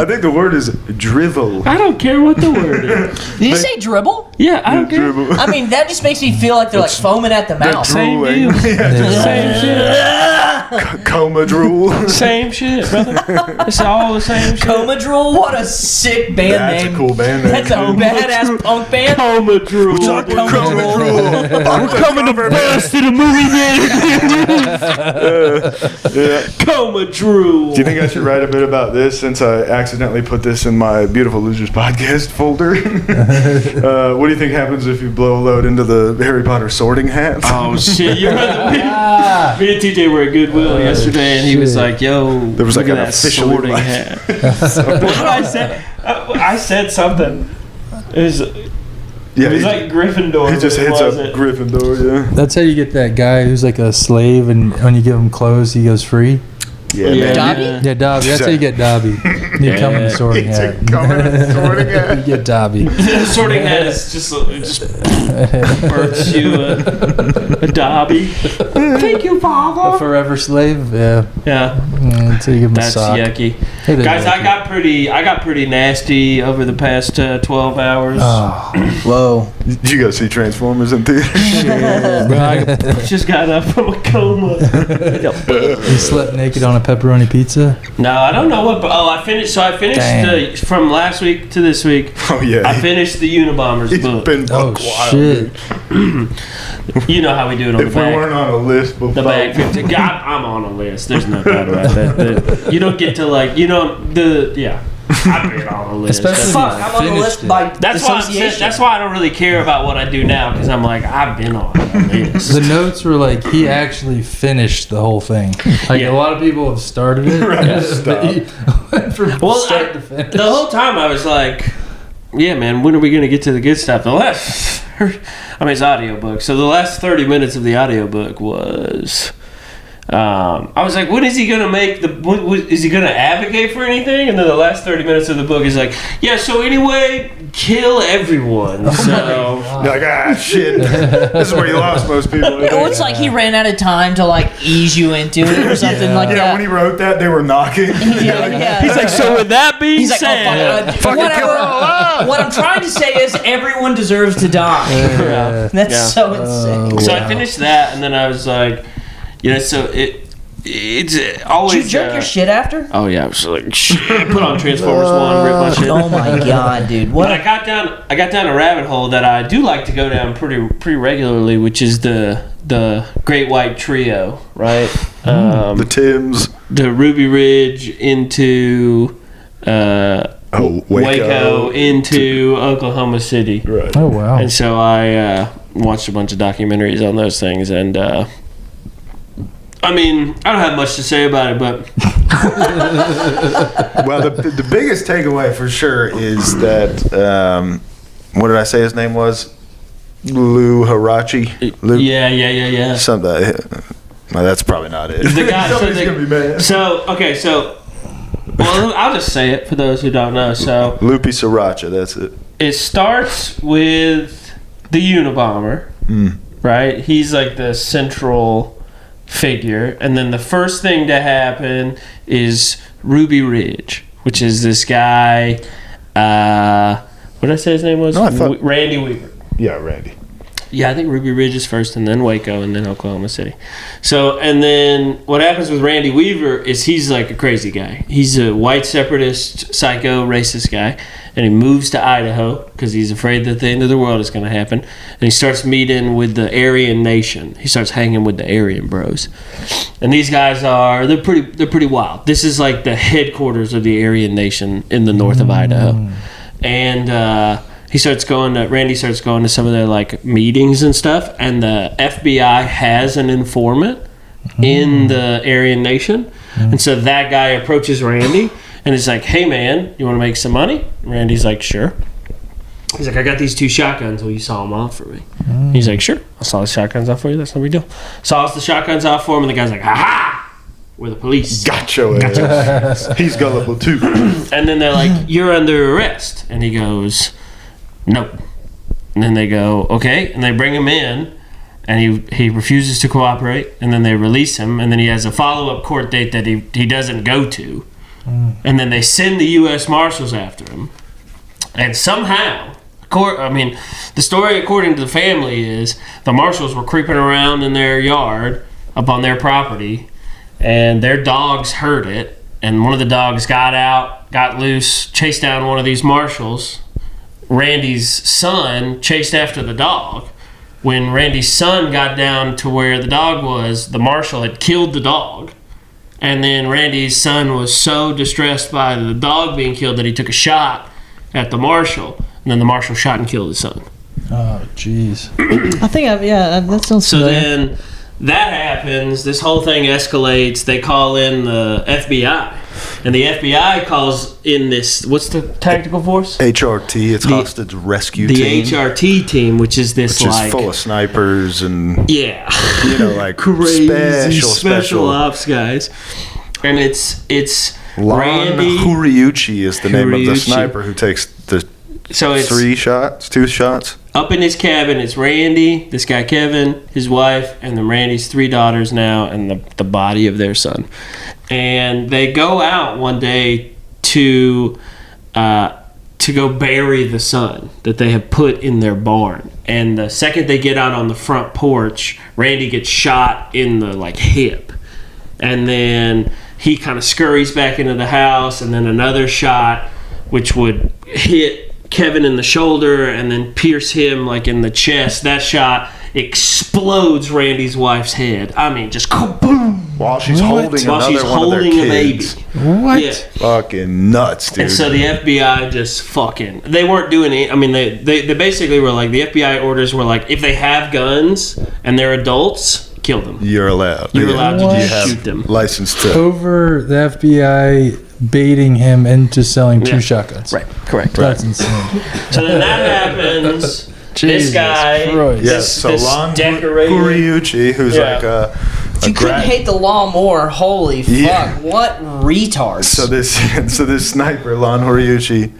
think the word is drivel. I don't care what the word is. did you say dribble? Yeah, I don't care. Dribble. I mean, that just makes me feel like they're like foaming at the mouth. Same Drooling. deal. Yeah, Same shit. Coma drool. Same shit, brother. It's all the same shit. Coma Drool? What a sick band That's name. a cool band name. That's a badass punk band. Coma Drool. Coma Drool. We're coming to bust to the movie theater. Coma Drool. Do you think I should write a bit about this since I accidentally put this in my Beautiful Losers podcast folder? What do you think happens if you blow a load into the Harry Potter sorting hat? Oh shit! You remember me and TJ were at Goodwill yesterday, and he was like, "Yo, There was look like at an that officially sorting black- hat." What did I say? I said something. It was like Gryffindor. he just but it hits up wasn't. Gryffindor, yeah. That's how you get that guy who's like a slave, and when you give him clothes, he goes free. Yeah, Yeah. man. Dobby? Yeah, Dobby. That's how you get Dobby. You come in the sorting He's a hat. coming in the sorting hat. You get Dobby. Sorting hat is just births you a Dobby. Thank you, A Father. forever slave. Yeah. Yeah, Until you give him that's a sock. yucky. It is Guys, I yucky. got pretty nasty over the past 12 hours. Oh, Whoa. Did you go see Transformers in theater? Just got up from a coma. you slept naked on a pepperoni pizza? No, I don't know what. Oh, I finished. So I finished from last week to this week. Oh yeah. I finished the Unabomber's He's book. been Oh, buck wild, shit. dude. You know how we do it on If the we back. weren't on a list before, The back 50. God, I'm on a list. There's no doubt about that. You don't get to I've been on a list. Especially- Fuck, I'm on the Finished list it. by That's why. association. That's why I don't really care about what I do now because I'm like I've been on a list. The notes were like he actually finished the whole thing. Like Yeah. a lot of people have started it. but he went from start to finish. The whole time I was like, yeah, man, when are we going to get to the good stuff? It's audiobook. So the last 30 minutes of the audiobook was, I was like, when is he going to make is he going to advocate for anything? And then the last 30 minutes of the book is like, yeah, so anyway, kill everyone. So, you're like, shit. This is where you lost most people. Well, it's like he ran out of time to like ease you into it or something like Yeah, that. when he wrote that, they were knocking. yeah. he's like, so with that being He's like, said, Fucking kill her all out. what I'm trying to say is everyone deserves to die. That's Yeah. so insane. so I finished that, and then I was like, so it's always. Did you jerk your shit after? Oh yeah, I was like, put on Transformers 1, rip my shit. Oh my god, dude! What? But I got down a rabbit hole that I do like to go down pretty regularly, which is the Great White Trio, right? The Tims. The Ruby Ridge into Waco into Oklahoma City. Right. Oh wow. And so I watched a bunch of documentaries on those things, and I mean, I don't have much to say about it, but Well, the biggest takeaway for sure is that what did I say his name was? Lou Harachi. Lou. yeah. Something. Well, that's probably not it. The guy. Somebody's gonna be mad. Well, I'll just say it for those who don't know. So Loopy Sriracha. That's it. it starts with the Unabomber, right? He's like the central figure, and then the first thing to happen is Ruby Ridge, which is this guy. What did I say his name was? No, I thought- Randy Weaver. Yeah, Randy. Yeah, I think Ruby Ridge is first, and then Waco, and then Oklahoma City. So, and then what happens with Randy Weaver is he's like a crazy guy. He's a white separatist, psycho, racist guy, and he moves to Idaho because he's afraid that the end of the world is going to happen. And he starts meeting with the Aryan Nation. He starts hanging with the Aryan Bros, and these guys they're pretty wild. This is like the headquarters of the Aryan Nation in the north of Idaho, and Randy starts going to some of their like meetings and stuff, and the FBI has an informant in the Aryan Nation, and so that guy approaches Randy and is like, "Hey man, you want to make some money?" Randy's like, "Sure." He's like, "I got these 2 shotguns. Will you saw them off for me?" He's like, "Sure, I'll saw the shotguns off for you. That's no big deal." Saws the shotguns off for him, and the guy's like, "Ha ha! We're the police." Gotcha. He's gullible too. And then they're like, "You're under arrest," and he goes, "Nope." And then they go, "Okay," and they bring him in, and he refuses to cooperate, and then they release him, and then he has a follow-up court date that he doesn't go to, and then they send the U.S. Marshals after him, and somehow, the story according to the family is the Marshals were creeping around in their yard up on their property, and their dogs heard it, and one of the dogs got loose, chased down one of these Marshals. Randy's son chased after the dog. When Randy's son got down to where the dog was, the marshal had killed the dog. And then Randy's son was so distressed by the dog being killed that he took a shot at the marshal. And then the marshal shot and killed his son. Oh, jeez. I think that sounds So familiar. then that happens. This whole thing escalates. They call in the FBI. And the FBI calls in this, what's the tactical force? HRT. It's hostage rescue The team. HRT team, which is this Which is like... full of snipers and Yeah. like Crazy special ops guys. and it's Lon Randy Horiuchi is the name of the Horiuchi. sniper who takes the So it's 2 shots. up in his cabin. It's Randy, this guy Kevin, his wife, and then Randy's 3 daughters now, and the body of their son. And they go out one day to go bury the son that they have put in their barn. And the second they get out on the front porch, Randy gets shot in the hip, and then he kind of scurries back into the house, and then another shot, which would hit Kevin in the shoulder and then pierce him in the chest. That shot explodes Randy's wife's head. I mean, just kaboom! While she's holding While another she's one of their holding a baby. kids. What? Yeah. Fucking nuts, dude. And so the FBI just they weren't doing it. I mean, they basically were the FBI orders were if they have guns and they're adults, kill them. You're allowed. You're allowed to What? You just have shoot them. license to. Over the FBI baiting him into selling 2 shotguns. Right, correct. That's insane. So then that happens. This Jesus guy, Christ. Yes, so this Lon decorator. Horiuchi, who's Yeah. You couldn't hate the law more. Holy fuck! Yeah. What retards? So this sniper, Lon Horiuchi,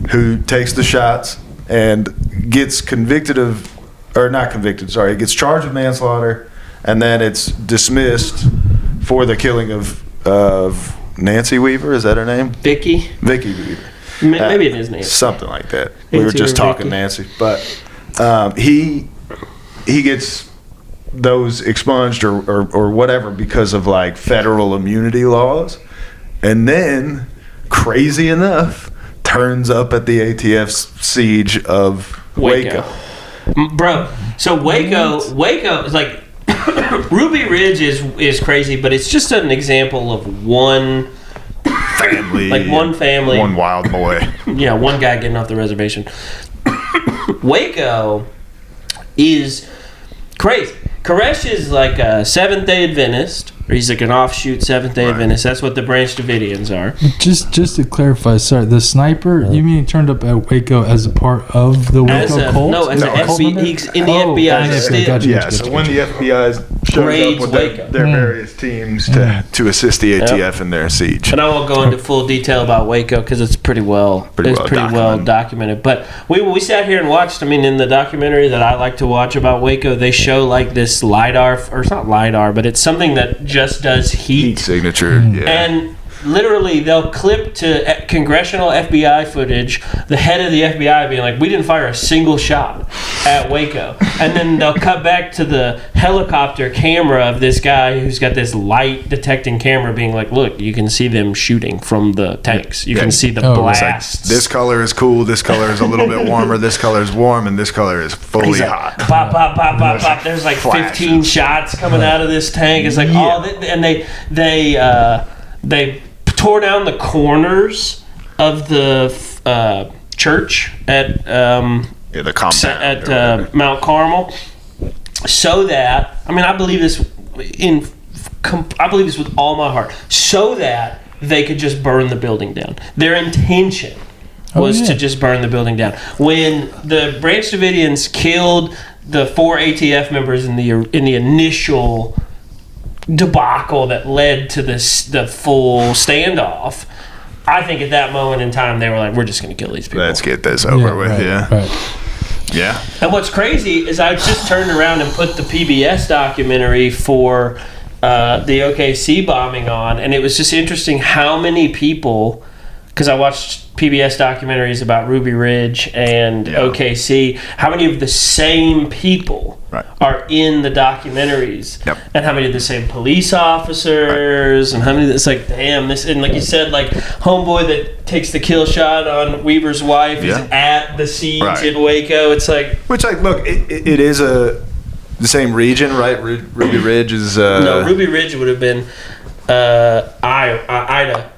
who takes the shots and gets convicted of, or not convicted, sorry, gets charged with manslaughter, and then it's dismissed for the killing of Nancy Weaver. Is that her name? Vicki. Vicki Weaver. Maybe it is Nancy. Something like that. We were Nancy just or talking Vicki. Nancy, but he gets those expunged or whatever because of federal immunity laws, and then crazy enough turns up at the ATF's siege of Waco. Bro, so Waco is Ruby Ridge is crazy, but it's just an example of one Family, one family, one wild boy. one guy getting off the reservation. Waco is crazy. Koresh is a Seventh-day Adventist, or he's an offshoot Seventh-day Adventist. That's what the Branch Davidians are. Just to clarify, sorry, the sniper, you mean he turned up at Waco as a part of the Waco cult? No, as No, an cult FBI. member? He's in the Oh, FBI. in the still. FBI, gotcha. Yeah, so when the FBI shows Raids up with Waco. their various teams to assist the ATF in their siege. And I won't go into full detail about Waco because it's pretty well documented. But we sat here and watched. I mean, in the documentary that I like to watch about Waco, they show this LiDAR, or it's not LiDAR, but it's something that just does heat. Signature, yeah. And literally, they'll clip to congressional FBI footage, the head of the FBI being we didn't fire a single shot at Waco. And then they'll cut back to the helicopter camera of this guy who's got this light detecting camera being look, you can see them shooting from the tanks. You can see the blasts. This color is cool, this color is a little bit warmer, this color is warm, and this color is fully hot. Pop, pop, pop, pop, pop. There's 15 shots coming out of this tank. It's and they tore down the corners of the church at the compound at Mount Carmel, so that I believe this with all my heart, so that they could just burn the building down. Their intention was to just burn the building down. When the Branch Davidians killed the 4 ATF members in the initial debacle that led to the full standoff, I think at that moment in time they were we're just going to kill these people. Let's get this over with. Right. Yeah. And what's crazy is I just turned around and put the PBS documentary for the OKC bombing on, and it was just interesting how many people, because I watched PBS documentaries about Ruby Ridge and OKC, how many of the same people are in the documentaries, and how many of the same police officers, and how many that's damn, this, and like you said, homeboy that takes the kill shot on Weaver's wife is at the siege in Waco. It's which look, it is the same region, right? Ruby Ridge is no, Ruby Ridge would have been Idaho.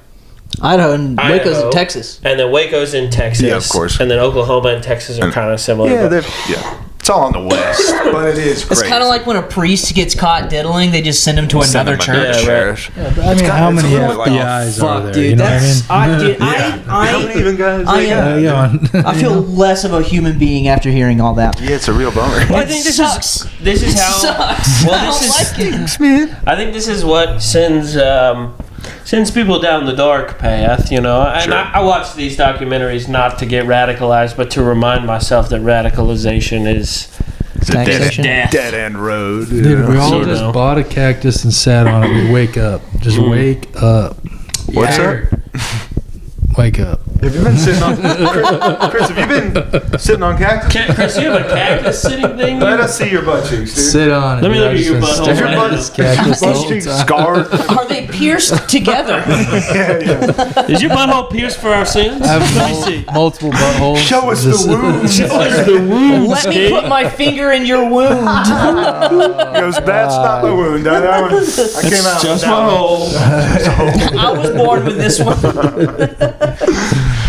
Idaho and Waco's in Texas. And then Waco's in Texas. Yeah, of course. And then Oklahoma and Texas are kind of similar. Yeah, it's all on the west, but it is crazy. It's kind of like when a priest gets caught diddling, they just send him to another church. How many FBI's are there? Dude, how many even guys? I feel less of a human being after hearing all that. Yeah, it's a real bummer. Well, I think this is how. Sucks. Well, I don't like it. I think this is what sends sends people down the dark path, you know. And Sure. I watch these documentaries not to get radicalized, but to remind myself that radicalization is It's a Taxation. dead end road. Dude, we all So just no. bought a cactus and sat on it. We wake up. Just wake up. What's that? Wake up. Have you been sitting on Chris? Have you been sitting on cactus? Chris, you have a cactus sitting thing? Let us see your butt cheeks, dude. Sit on it. Let me dude. look I at just your been butthole staring right at now. this cactus the Butt whole cheeks time. scarred. Are they pierced together? Yeah. Is your butthole pierced for our sins? I Let me have see. multiple buttholes. Show us Just- the wound. Show us the wounds, Let me Kate. put my finger in your wound. He goes, that's not my wound. I came out Just with my that one. hole. I was born with this one.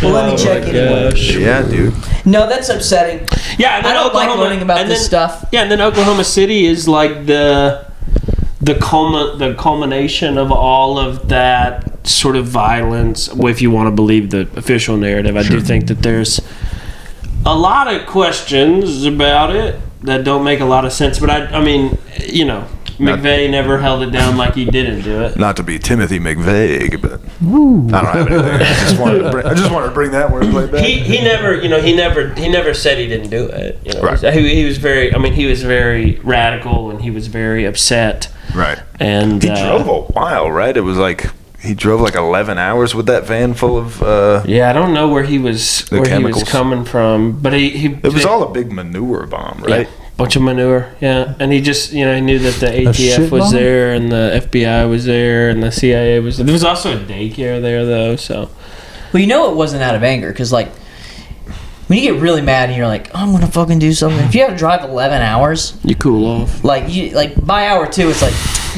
Well, let me check anyway. Yeah, dude. No, that's upsetting. Yeah, and then I don't like Oklahoma- learning about and this then- stuff. Yeah, and then Oklahoma City is like the culmination of all of that sort of violence. Well, if you want to believe the official narrative, I do think that there's a lot of questions about it that don't make a lot of sense. But I mean, you know, McVeigh never held it down like he didn't do it. Not to be Timothy McVeigh, but I don't have anything. I just wanted to bring that wordplay back. He never, you know, he never said he didn't do it. You know, Right. he was very, I mean, he was very radical and he was very upset. Right. And He drove a while, right? It was like he drove like 11 hours with that van full of. Yeah, I don't know where he was The chemicals. coming from, but he It was all a big manure bomb, right? yeah, bunch of manure. Yeah, and he just he knew that the ATF shit was bomb? there and the FBI was there and the CIA was there. There was also a daycare there though, so Well, you know it wasn't out of anger, because, like, when you get really mad and you're like, oh, I'm going to fucking do something. If you have to drive 11 hours, you cool off. like, by hour 2, it's like,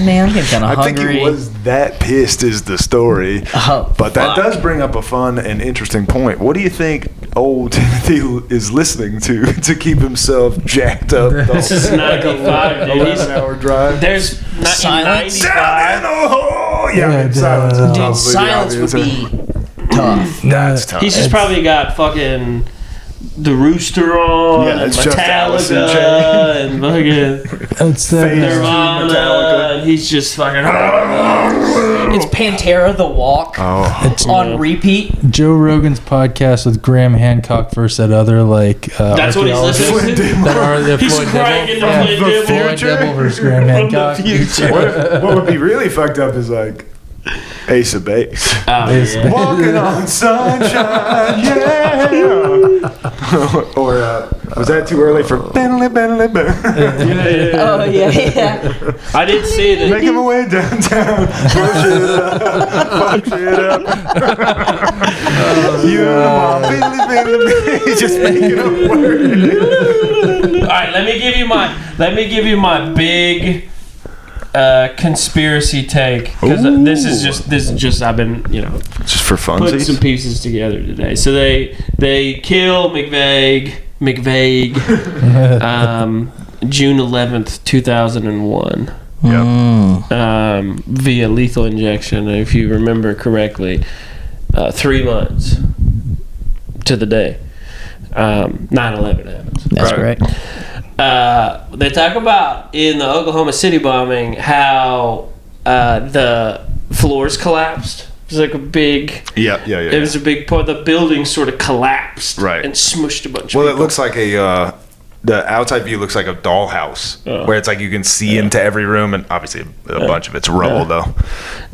man, I'm getting kind of I think hungry. he was that pissed is the story. Oh, But that fuck. does bring up a fun and interesting point. What do you think old Timothy is listening to keep himself jacked up? This is 95, dude. He's 11-hour drive. there's Silence? 95. Yeah, Dude, silence. is dude, Dude, probably the silence would obvious be tough. That's tough. He's just probably got fucking the Rooster on, Yeah, and it's just Alice in Metallica, and fucking It's that. Phase. Nirvana, Metallica. and he's just fucking. It's Pantera, The Walk, Oh, on repeat. Joe Rogan's podcast with Graham Hancock versus that other That's what he's archaeologist. listening to. That are the He's Floyd cranking Devil. the Floyd Devil. Floyd Devil versus Graham Hancock. what would be really fucked up is like Ace of Base. Oh, It's- yeah. Walking on sunshine, yeah. Or was that too early for Bentley? Oh, yeah. I did see that. Making my way downtown, push it up. You and mom, He's just making up words. All right, let me give you my big conspiracy take, because this is just I've been Just for putting some funsies. pieces together today. So they kill McVeigh June 11th, 2001. Yep. Via lethal injection, if you remember correctly, 3 months to the day 9/11 happens. That's Right. correct. They talk about in the Oklahoma City bombing how the floors collapsed. It was like a big. Yeah. It was a big part. The building sort of collapsed, Right. and smushed a bunch. Well, of it people. looks like the outside view looks like a dollhouse, Oh. where it's like you can see into every room, and obviously a bunch of it's rubble though.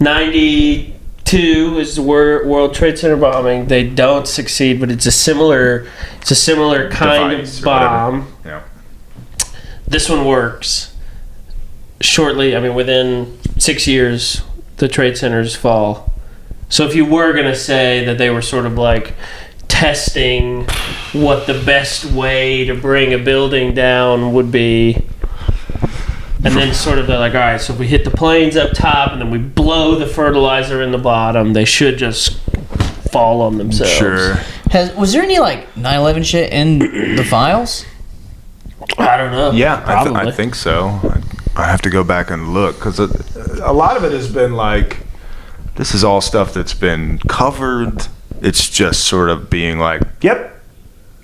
92 is the World Trade Center bombing. They don't succeed, but it's a similar kind Device of or whatever. bomb. Yeah. This one works. Shortly, I mean, within 6 years, the trade centers fall. So if you were going to say that they were sort of like testing what the best way to bring a building down would be, and then sort of they're like, all right, so if we hit the planes up top and then we blow the fertilizer in the bottom, they should just fall on themselves. Sure. Was there any, like, 9/11 shit in the files? I don't know. Yeah, Probably. I think so. I have to go back and look, because a lot of it has been like, this is all stuff that's been covered. It's just sort of being like, yep,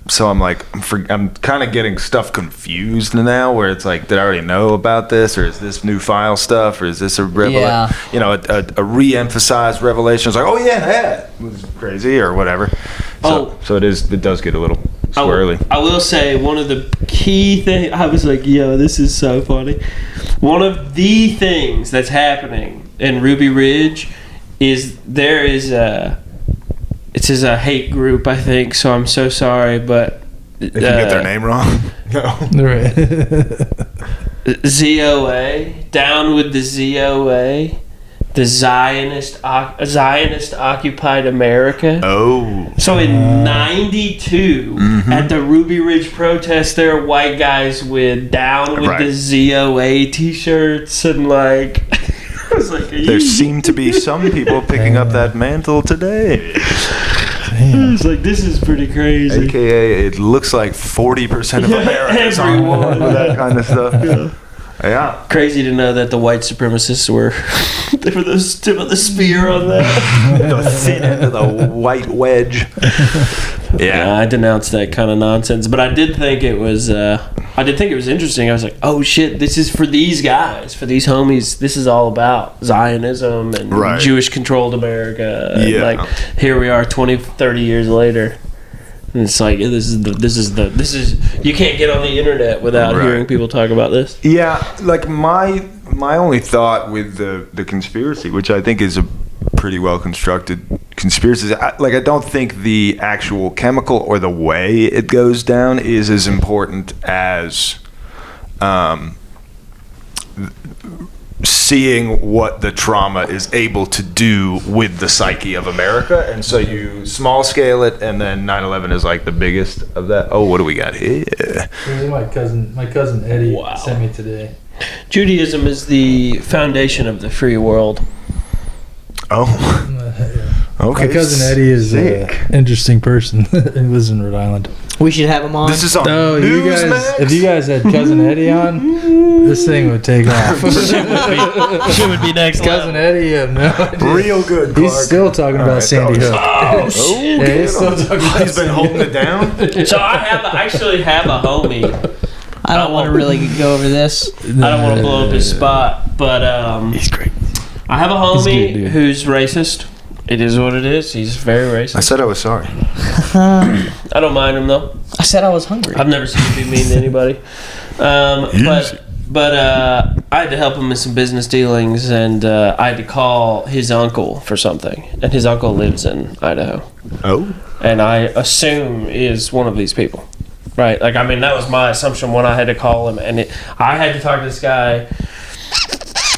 So I'm like, I'm kind of getting stuff confused now, where it's like, did I already know about this, or is this new file stuff, or is this a a re-emphasized revelation? It's like, oh yeah, that was crazy, or whatever. So it does get a little swirly. I will say one of the key things. I was like, yo, this is so funny. One of the things that's happening in Ruby Ridge is it's a hate group, I think, so I'm so sorry, but if you get their name wrong. No. Right. ZOA, down with the ZOA, the Zionist occupied America. Oh. So in 92, at the Ruby Ridge protest, there are white guys with down with the ZOA t-shirts and like I was like, there seem to be some people picking up that mantle today. It's like, this is pretty crazy. AKA, it looks like 40% of Americans on that kind of stuff. Yeah. Crazy to know that the white supremacists were the tip of the spear on that. The thin end of the white wedge. Yeah, I denounced that kind of nonsense, but I did think it was interesting. I was like, oh shit, this is for these guys, for these homies. This is all about Zionism and Jewish controlled America. And like, here we are 20, 30 years later. And it's like, this is you can't get on the internet without hearing people talk about this. Yeah, like my only thought with the conspiracy, which I think is a pretty well constructed conspiracy, I don't think the actual chemical or the way it goes down is as important as seeing what the trauma is able to do with the psyche of America. And so you small scale it, and then 9/11 is like the biggest of that. Oh, what do we got here? My cousin Eddie sent me today. Judaism is the foundation of the free world. Oh. Okay. My cousin Eddie is an interesting person. He lives in Rhode Island. We should have him on. This is on Newsmax? If you guys had cousin Eddie on, this thing would take off. Shit would be next. Cousin Eddie, you have no idea. Real good, Clark. He's still talking about Sandy Hook. Oh, shit. He's still talking about He's been holding it down. So I actually have a homie. I don't want to really go over this. I don't want to blow up his spot, but he's great. I have a homie who's racist. It is what it is. He's very racist. I said I was sorry. I don't mind him though. I said I was hungry. I've never seen him be mean to anybody. But I had to help him in some business dealings, and I had to call his uncle for something. And his uncle lives in Idaho. Oh. And I assume is one of these people. Right? Like, I mean, that was my assumption when I had to call him. And I had to talk to this guy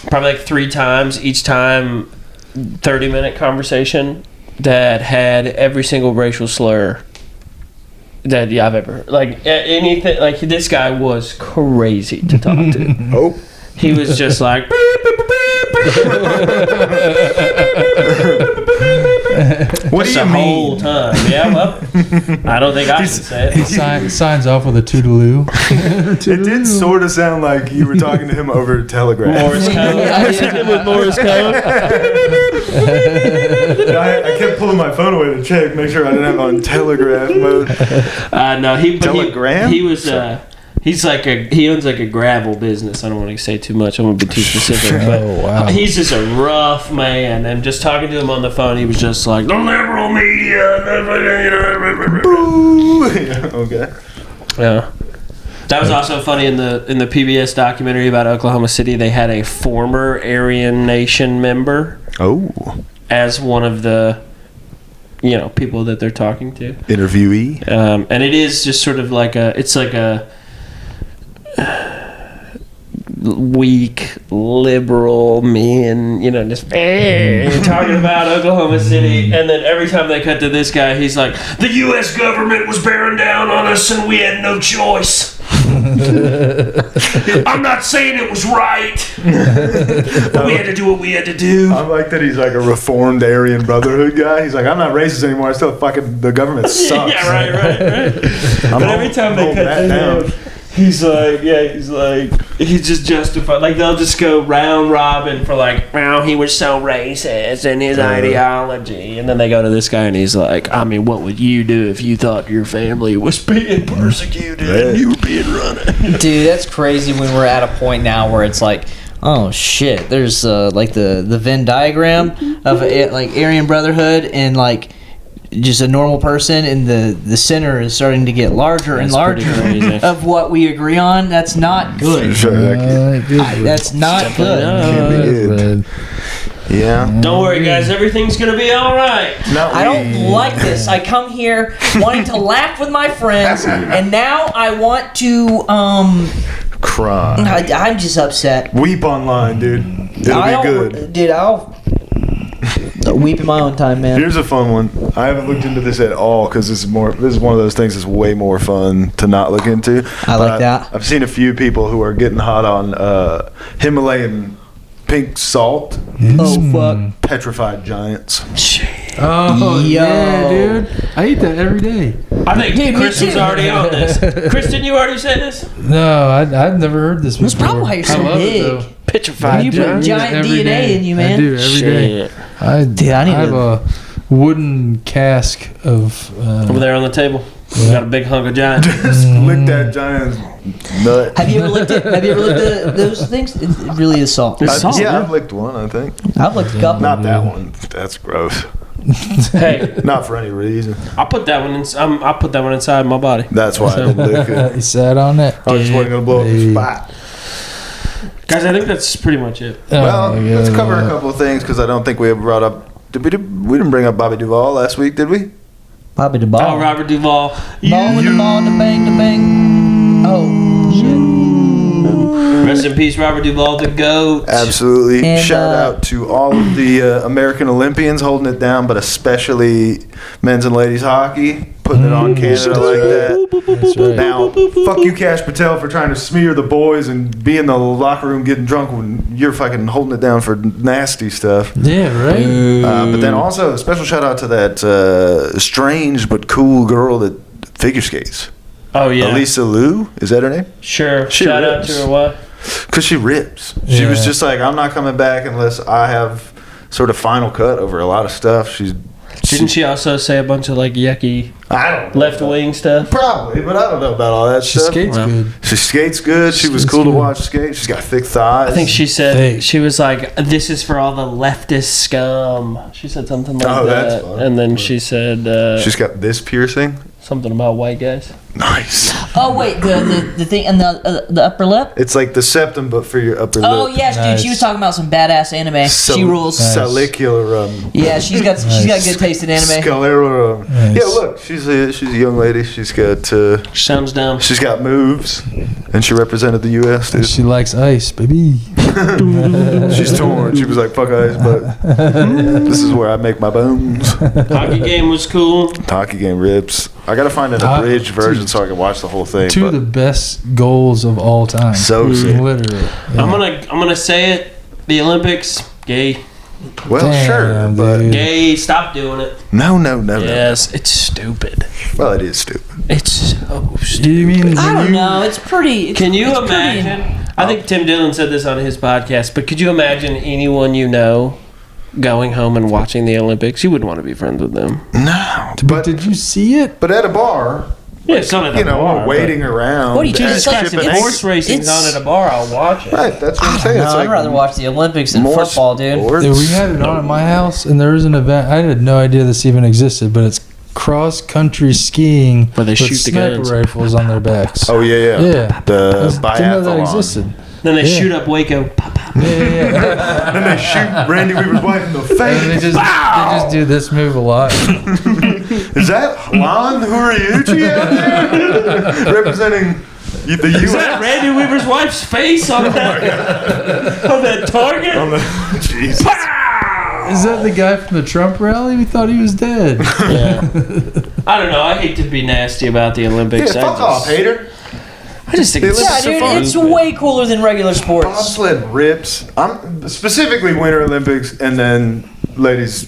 probably like 3 times, each time 30-minute conversation that had every single racial slur that I've ever heard. Like, anything. Like, this guy was crazy to talk to. Oh. He was just like... What do you mean? The whole time. Yeah, well, I don't think I can say it. He signs off with a toodaloo. It did sort of sound like you were talking to him over Telegram. Morse code. I hit him with Morse code. I kept pulling my phone away to check, make sure I didn't have it on Telegraph mode. No, Telegram? He was. He owns like a gravel business. I don't want to say too much. I won't be too specific. But he's just a rough man. And just talking to him on the phone, he was just like, the liberal media. Okay. Yeah. That was also funny in the PBS documentary about Oklahoma City. They had a former Aryan Nation member. Oh. As one of the people that they're talking to. Interviewee. And it is just sort of like it's like a weak liberal men, just talking about Oklahoma City, and then every time they cut to this guy, he's like, the U.S. government was bearing down on us and we had no choice. I'm not saying it was right, but we had to do what we had to do. I like that he's like a reformed Aryan Brotherhood guy. He's like, I'm not racist anymore. I still fucking, the government sucks. Yeah, right. But every time they cut to him, he's like, He's just justified. Like, they'll just go round robin for, like, well, he was so racist in his ideology. And then they go to this guy and he's like, I mean, what would you do if you thought your family was being persecuted and you were being run at? Dude, that's crazy when we're at a point now where it's like, oh shit, there's like the Venn diagram of like Aryan Brotherhood and like just a normal person, and the center is starting to get larger and larger of what we agree on. That's not good. That's not good. Yeah. Don't worry, guys. Everything's going to be all right. I don't like this. I come here wanting to laugh with my friends, and now I want to cry. I'm just upset. Weep online, dude. It'll be good. Dude, I'll weep in my own time, man. Here's a fun one. I haven't looked into this at all because this is one of those things that's way more fun to not look into. I like that. I've seen a few people who are getting hot on Himalayan pink salt. Oh fuck! Petrified giants. Oh yeah, dude! I eat that every day. I think Kristen's already on this. Kristen, you already said this? No, I've never heard this before. That's probably why you're so big. Petrified You put giant DNA in you, man. I do every day. I have a wooden cask of over there on the table. We got a big hunk of giant. Just lick that giant's nut. Have you ever licked those things? It really is salt. It's salt. Yeah, I've licked one, I think. I've licked a couple. Not that one. That's gross. Hey, not for any reason. I put that one in. I put that one inside my body. That's why I didn't lick it. You sat on it. I just wasn't gonna blow up the spot. Guys, I think that's pretty much it. Well, let's cover a couple of things because I don't think we have brought up. We didn't bring up Bobby Duvall last week, did we? Bobby Duvall. Oh, Robert Duvall. Ball with the ball, the bang, the bang. Oh shit. Rest in peace, Robert Duvall, the GOAT. Absolutely. And, shout out to all of the American Olympians holding it down, but especially men's and ladies hockey, putting it on Canada like that. That's right. Now, fuck you, Cash Patel, for trying to smear the boys and be in the locker room getting drunk when you're fucking holding it down for nasty stuff. Yeah, right. But then also, a special shout out to that strange but cool girl that figure skates. Oh, yeah. Elisa Liu, is that her name? Sure. She Shout out rips. to her what? Because she rips. She was just like, I'm not coming back unless I have sort of final cut over a lot of stuff. Didn't she also say a bunch of like yucky I don't know. left wing stuff? Probably, but I don't know about all that She stuff. skates good. She skates good. She was cool to watch skate. She's got thick thighs. I think she said Thick. she was like, "This is for all the leftist scum." She said something like Oh, that, that's fun. and then she said she's got this piercing. something about white guys. Nice. Oh wait, the thing and the upper lip. It's like the septum, but for your upper Oh lip. yes, dude. She was talking about some badass anime. She rules. Salicular. Yeah, she's got good taste in anime. Scalera. Nice. Yeah, look, she's a young lady. She's got Sounds dumb. she's got moves, and she represented the U.S. Dude. She likes ice, baby. She's torn. She was like, "Fuck ice," but this is where I make my bones. Hockey game was cool. Hockey game rips. I gotta find an abridged version so I can watch the whole thing. Two of the best goals of all time. So sick. Literally. Yeah. I'm gonna say it. The Olympics, gay, Well, Damn, sure, but dude. gay. Stop doing it. no. Yes, it's stupid. Well, it is stupid. It's so stupid. You mean I don't know. It's pretty. Can you it's pretty- imagine? I think Tim Dillon said this on his podcast, but could you imagine anyone you know going home and watching the Olympics? You wouldn't want to be friends with them. No, But did you see it? but at a bar, Yeah, it's not at a you know, bar. waiting around. What do you choose? It's like- shipping it's- eggs. Horse racing's on at a bar. I'll watch it. Right, that's what I'm saying. No, It's I'd like rather watch the Olympics than more football, dude. sports. Yeah, we had it on at my house, and there was an event. I had no idea this even existed, but it's cross-country skiing Where they with shoot the sniper guns. rifles on their backs. Oh yeah. Yeah. The Didn't know that biathlon. existed. Then they Yeah. shoot up Waco. Pop, pop. Yeah, yeah. And they shoot Randy Weaver's wife in the And they face. just do this move a lot. Is that Lon Huriuchi out there representing the Is that U.S.? Randy Weaver's wife's face on that on that target? Jesus. Is that the guy from the Trump rally? We thought he was dead. Yeah. I don't know. I hate to be nasty about the Yeah, Olympics. fuck off, hater. I just think it's Yeah, so dude, fun. it's way cooler than regular sports. Bobsled rips. I'm specifically Winter Olympics and then ladies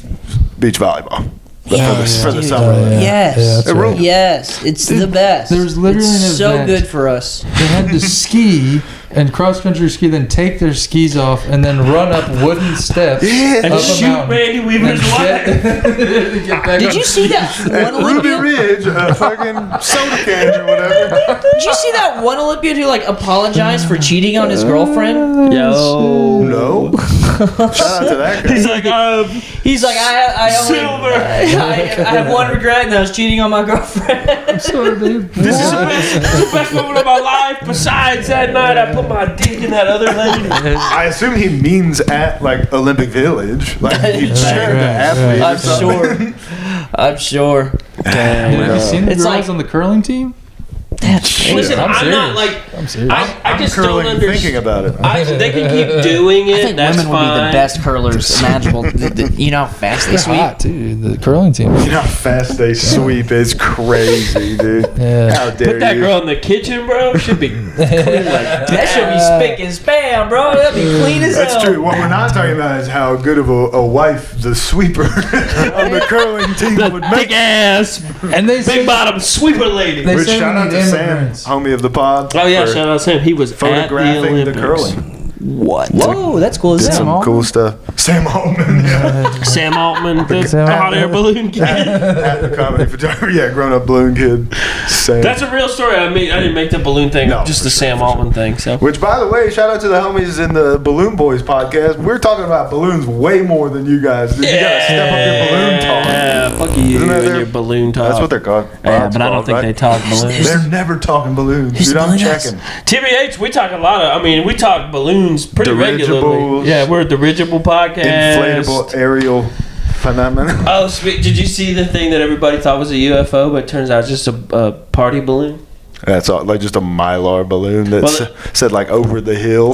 beach volleyball. for the summer. Yes. Yeah, that's right. Yes. It's the best. There was literally it's an so event. good for us. They had to ski and cross country ski, then take their skis off and then run up wooden steps And up a shoot mountain. Randy Weaver's wife. Did you see that one Ruby Olympian? Ridge, a fucking soda can or whatever. Did you see that one Olympian who like apologized for cheating on his girlfriend? Yo. No. Shout out to that guy. He's like, I only, Silver. I have one regret, and I was cheating on my girlfriend. This is the best moment of my life. Besides that night, I put my dick in that other lady. I assume he means at like Olympic Village. Like he shared the athlete. I'm or something. sure. I'm sure. Have you seen the It's girls like- on the curling team? Listen, I'm I'm serious. not like. I'm serious. I just don't Curling and thinking understand. about it. They can keep doing it. I think that's women fine. will be the best curlers imaginable. You know how fast they They're sweep? hot too. The curling team. You know how fast they sweep is crazy, dude. Yeah. How dare Put that you? girl in the kitchen, bro. Should be clean like That should be spick and span, bro. That'd be clean as hell. That's true. What we're not talking about is how good of a wife the sweeper on the curling team would big make. ass, And they say big bottom sweeper lady. They Which say shout we out need to Sam, immigrants. homie of the pod. Oh yeah, for shout out to him. He was photographing at the Olympics. curling. What? Whoa, that's cool as Did hell. some cool stuff. Sam Altman, yeah. Sam Altman, the Sam hot air Altman. balloon kid. At the comedy photography, yeah, grown up balloon kid. Sam. That's a real story. I didn't make the balloon thing. No, Just for the sure, Sam for sure. Altman thing. So Which, by the way, shout out to the homies in the Balloon Boys podcast. We're talking about balloons way more than you guys do. You gotta step up your balloon talk. Yeah, fuck you Isn't that and their- your balloon talk. That's what they're called. Yeah, That's but I don't called, think right? they talk balloons. They're never talking balloons. Dude, I'm checking. TBH, we talk a lot of. I mean, we talk balloons pretty regularly. Dirigibles. Yeah, we're a dirigible podcast. Inflatable aerial phenomenon. Oh, did you see the thing that everybody thought was a UFO, but it turns out it's just a party balloon? That's all, like just a Mylar balloon that Well, said like over the hill.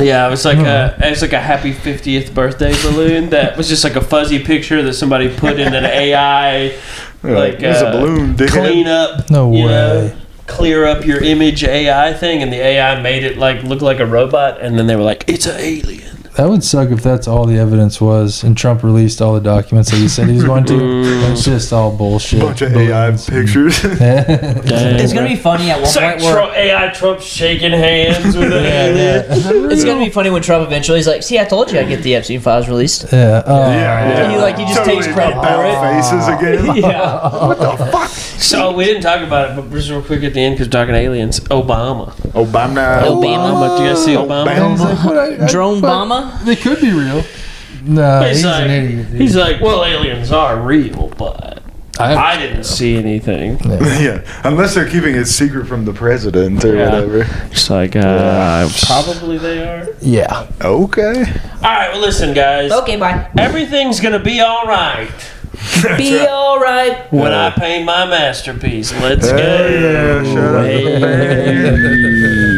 Yeah, it was like a happy 50th birthday balloon that was just like a fuzzy picture that somebody put in an AI like there's a balloon, dickhead. clean up, No you way. know, clear up your image AI thing, and the AI made it like look like a robot, and then they were like, it's an alien. That would suck if that's all the evidence was, and Trump released all the documents that he said he was going to. It's just all bullshit. Bunch of AI pictures. It's gonna be funny at one It's like point where AI Trump shaking hands with an alien. it's gonna be funny when Trump eventually is like, "See, I told you I'd get the Epstein files released." Yeah. He just takes credit for it. Faces again. Yeah. So we didn't talk about it, but just real quick at the end because we're talking aliens. Obama. Obama. Obama. Do you guys see Obama? Drone Obama. They could be real. No, he's like, an idiot. Dude. He's like, well, aliens are real, but I I didn't see anything. Yeah, unless they're keeping it secret from the president or Yeah. whatever. It's like, probably they are. yeah. Okay. All right, well, listen, guys. Okay, bye. Everything's gonna be all right Be all right. when I paint my masterpiece. Let's go. Yeah, shut up. Hey.